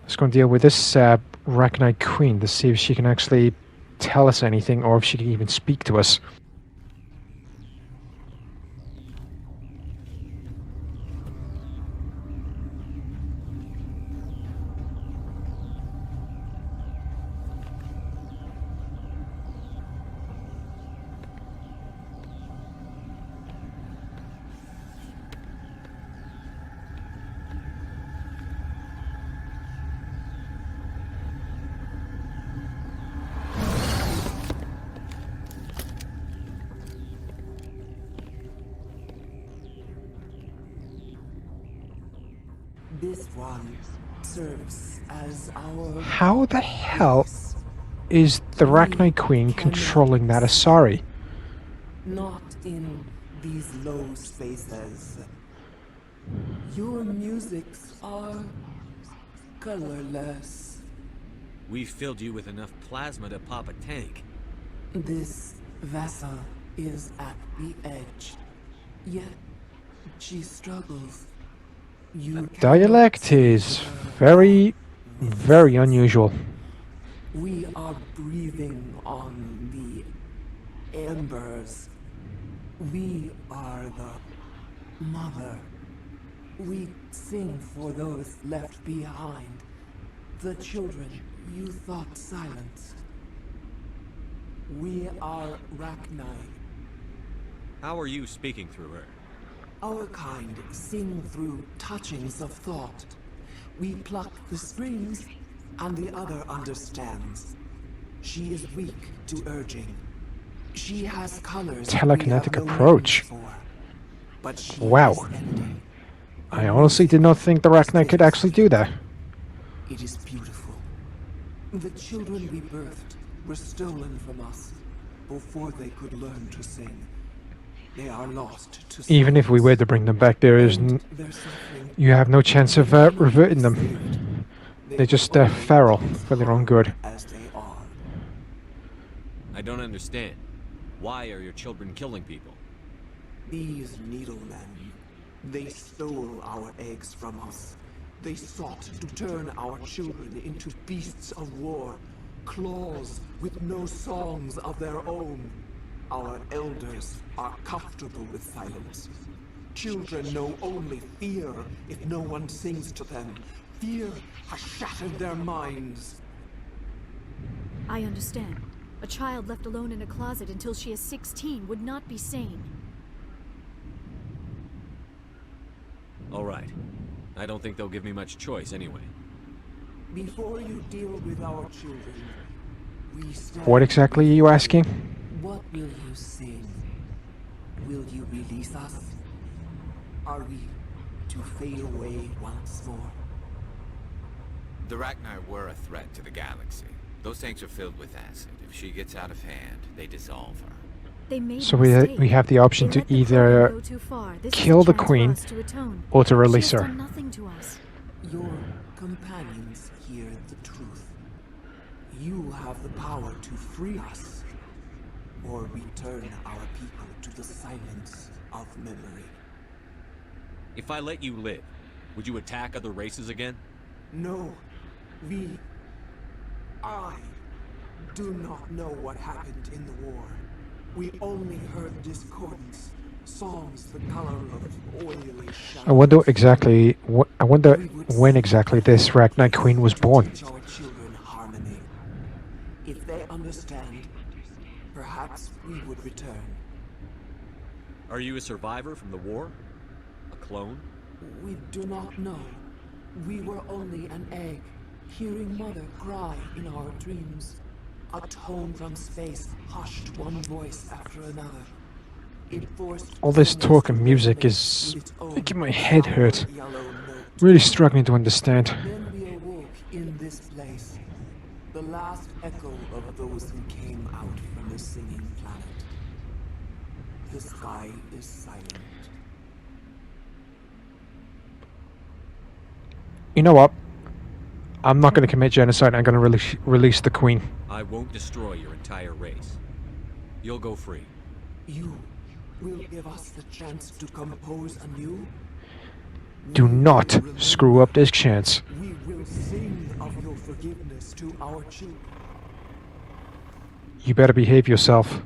Let's go and deal with this Rachni Queen to see if she can actually tell us anything or if she can even speak to us. This one serves as our... How the hell is the Rachni Queen controlling that Asari? Not in these low spaces. Your musics are colorless. We filled you with enough plasma to pop a tank. This vessel is at the edge. Yet she struggles. You Dialect is very, very unusual. We are breathing on the embers. We are the mother. We sing for those left behind. The children you thought silenced. We are Rachni. How are you speaking through her? Our kind sing through touchings of thought. We pluck the strings, and the other understands. She is weak to urging. She has colors. Telekinetic approach. But she Wow. I honestly did not think the Rachni could actually do that. It is beautiful. The children we birthed were stolen from us before they could learn to sing. They are lost to Even if we were to bring them back, there is you have no chance of reverting them. They're just feral for their own good. As they are. I don't understand. Why are your children killing people? These needlemen, they stole our eggs from us. They sought to turn our children into beasts of war, claws with no songs of their own. Our elders are comfortable with silence. Children know only fear if no one sings to them. Fear has shattered their minds. I understand. A child left alone in a closet until she is 16 would not be sane. All right. I don't think they'll give me much choice anyway. Before you deal with our children, we stand. What exactly are you asking? What will you sing? Will you release us? Are we to fade away once more? The Rachni were a threat to the galaxy. Those tanks are filled with acid. If she gets out of hand, they dissolve her. They made So a mistake. we have the option They to let the either program go too far. This is kill a the chance for queen us to atone. or to release She has her. done nothing to us. Your companions hear the truth. You have the power to free us, or return our people to the silence of memory. If I let you live, would you attack other races again? No, I do not know what happened in the war. We only heard discordance, songs the color of oily shadows. I wonder exactly. I wonder when exactly this Rachni Queen was born. Teach our children harmony. If they understand, perhaps we would return. Are you a survivor from the war? A clone? We do not know. We were only an egg, hearing Mother cry in our dreams. A tone from space hushed one voice after another. It forced All this talk and music is making my head hurt. Really struggling to understand. Then we awoke in this place, the last echo of those who came out from the singing planet. The sky is silent. You know what? I'm not going to commit genocide. I'm going to release the queen. I won't destroy your entire race. You'll go free. You will give us the chance to compose anew? Do not screw up this chance. We will sing of your forgiveness to our children. You better behave yourself.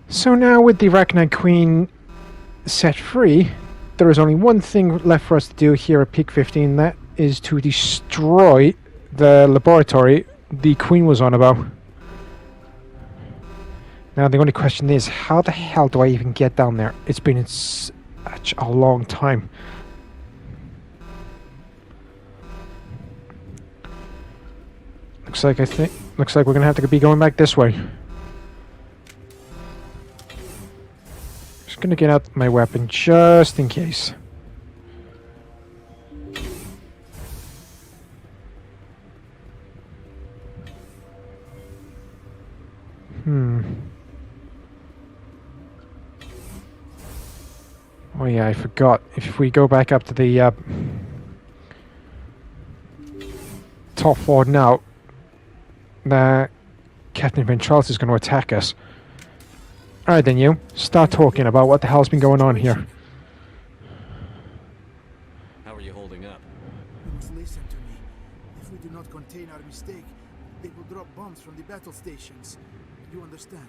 So now with the Rachni Queen set free, there is only one thing left for us to do here at Peak 15, that is to destroy the laboratory the Queen was on about. Now the only question is, how the hell do I even get down there? It's been such a long time. Looks like we're gonna have to be going back this way. Just gonna get out my weapon just in case. Oh yeah, I forgot. If we go back up to the top floor now, Captain Van Charles is going to attack us. Alright then, you. Start talking about what the hell's been going on here. How are you holding up? You must listen to me. If we do not contain our mistake, they will drop bombs from the battle stations. You understand?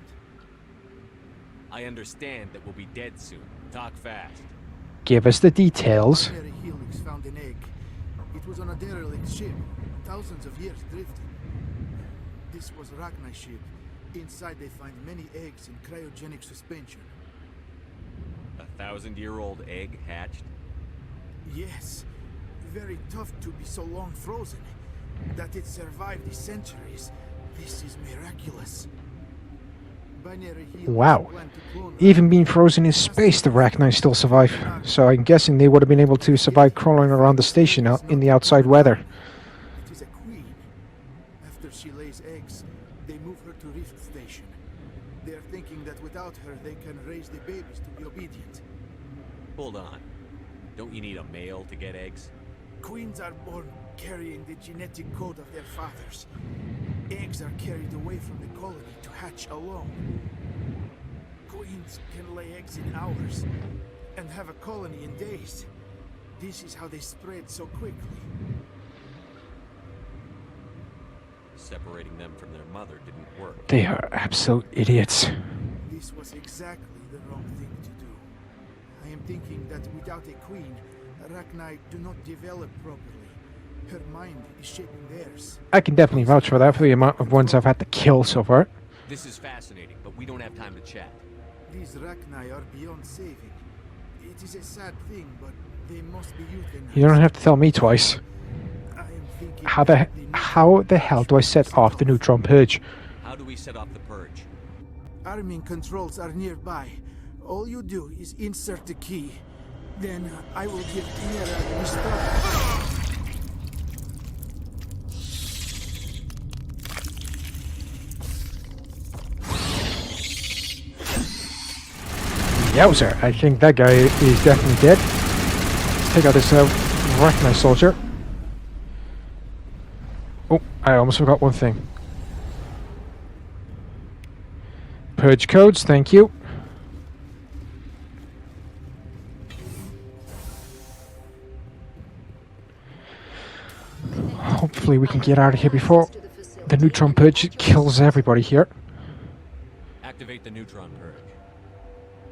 I understand that we'll be dead soon. Talk fast. Give us the details. Primary Helix found an egg. It was on a derelict ship, thousands of years drifting. This was Rachni ship. Inside they find many eggs in cryogenic suspension. 1,000-year-old egg hatched? Yes. Very tough to be so long frozen. That it survived the centuries. This is miraculous. Wow. Even being frozen in space, the Rachni still survive. So I'm guessing they would have been able to survive crawling around the station out in the outside weather. It is a queen. After she lays eggs, they move her to Rift Station. They are thinking that without her, they can raise the babies to be obedient. Hold on. Don't you need a male to get eggs? Queens are born carrying the genetic code of their fathers. Eggs are carried away from the colony to hatch alone. Queens can lay eggs in hours and have a colony in days. This is how they spread so quickly. Separating them from their mother didn't work. They are absolute idiots. This was exactly the wrong thing to do. I am thinking that without a queen, Rachni do not develop properly. Her mind is shaping theirs. I can definitely vouch for that for the amount of ones I've had to kill so far. This is fascinating, but we don't have time to chat. These Rachni are beyond saving. It is a sad thing, but they must be euthanized. You don't have to tell me twice. How the hell do I set off the neutron purge? How do we set off the purge? Arming controls are nearby. All you do is insert the key. Then I will give CMRRA restart. Yowzer, I think that guy is definitely dead. Let's take out this Rachni soldier. Oh, I almost forgot one thing. Purge codes, thank you. Hopefully we can get out of here before the neutron purge kills everybody here. Activate the neutron purge.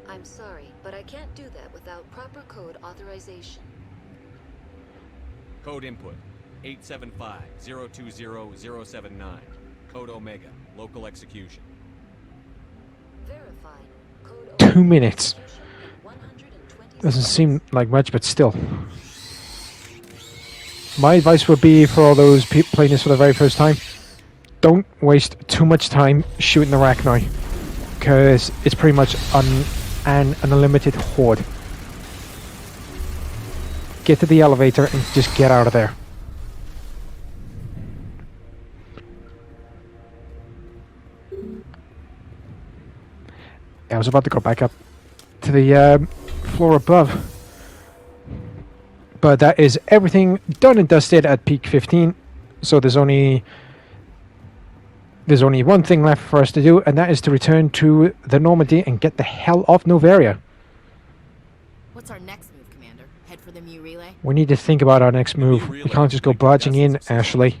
I'm sorry, but I can't do that without proper code authorization. Code input 875-020-079. Code Omega. Local execution. Verified. Code 2 minutes. Doesn't seem like much, but still. My advice would be for all those people playing this for the very first time, don't waste too much time shooting the Rachni, because it's pretty much an unlimited horde. Get to the elevator and just get out of there. I was about to go back up to the floor above. But that is everything done and dusted at peak 15. So there's only one thing left for us to do, and that is to return to the Normandy and get the hell off Novaria. What's our next move, Commander? Head for the Mu relay? We need to think about our next move. We can't just go barging in, Ashley.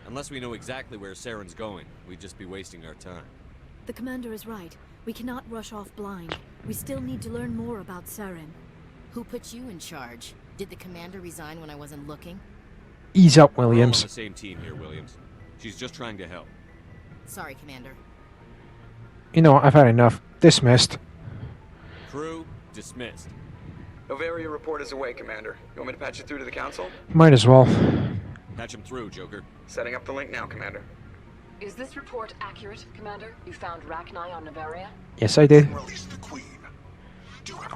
Unless we know exactly where Saren's going, we'd just be wasting our time. The commander is right. We cannot rush off blind. We still need to learn more about Saren. Who put you in charge? Did the commander resign when I wasn't looking? Ease up, We're all Williams. on the same team here, Williams. She's just trying to help. Sorry, Commander. You know, I've had enough. Dismissed. Crew, dismissed. Novaria report is away, Commander. You want me to patch it through to the Council? Might as well. Patch him through, Joker. Setting up the link now, Commander. Is this report accurate, Commander? You found Rachni on Novaria? Yes, I did. I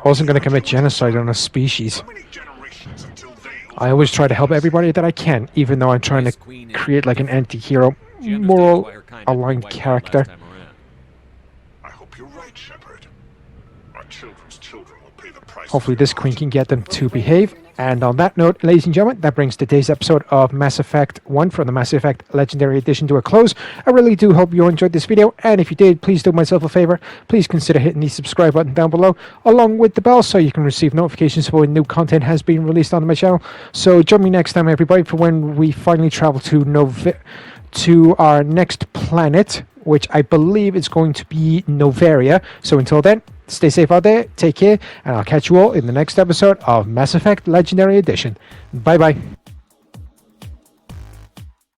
wasn't going to commit genocide on a species. I always try to help everybody that I can, even though I'm trying to create like an anti-hero, moral aligned character. I hope you're right, Shepard. Our children's children will pay the price. Hopefully this queen can get them to behave. And on that note, ladies and gentlemen, that brings today's episode of Mass Effect 1 from the Mass Effect Legendary Edition to a close. I really do hope you enjoyed this video, and if you did, please do myself a favor. Please consider hitting the subscribe button down below, along with the bell, so you can receive notifications for when new content has been released on my channel. So join me next time, everybody, for when we finally travel to our next planet, which I believe is going to be Novaria. So until then, stay safe out there, take care, and I'll catch you all in the next episode of Mass Effect Legendary Edition. Bye-bye.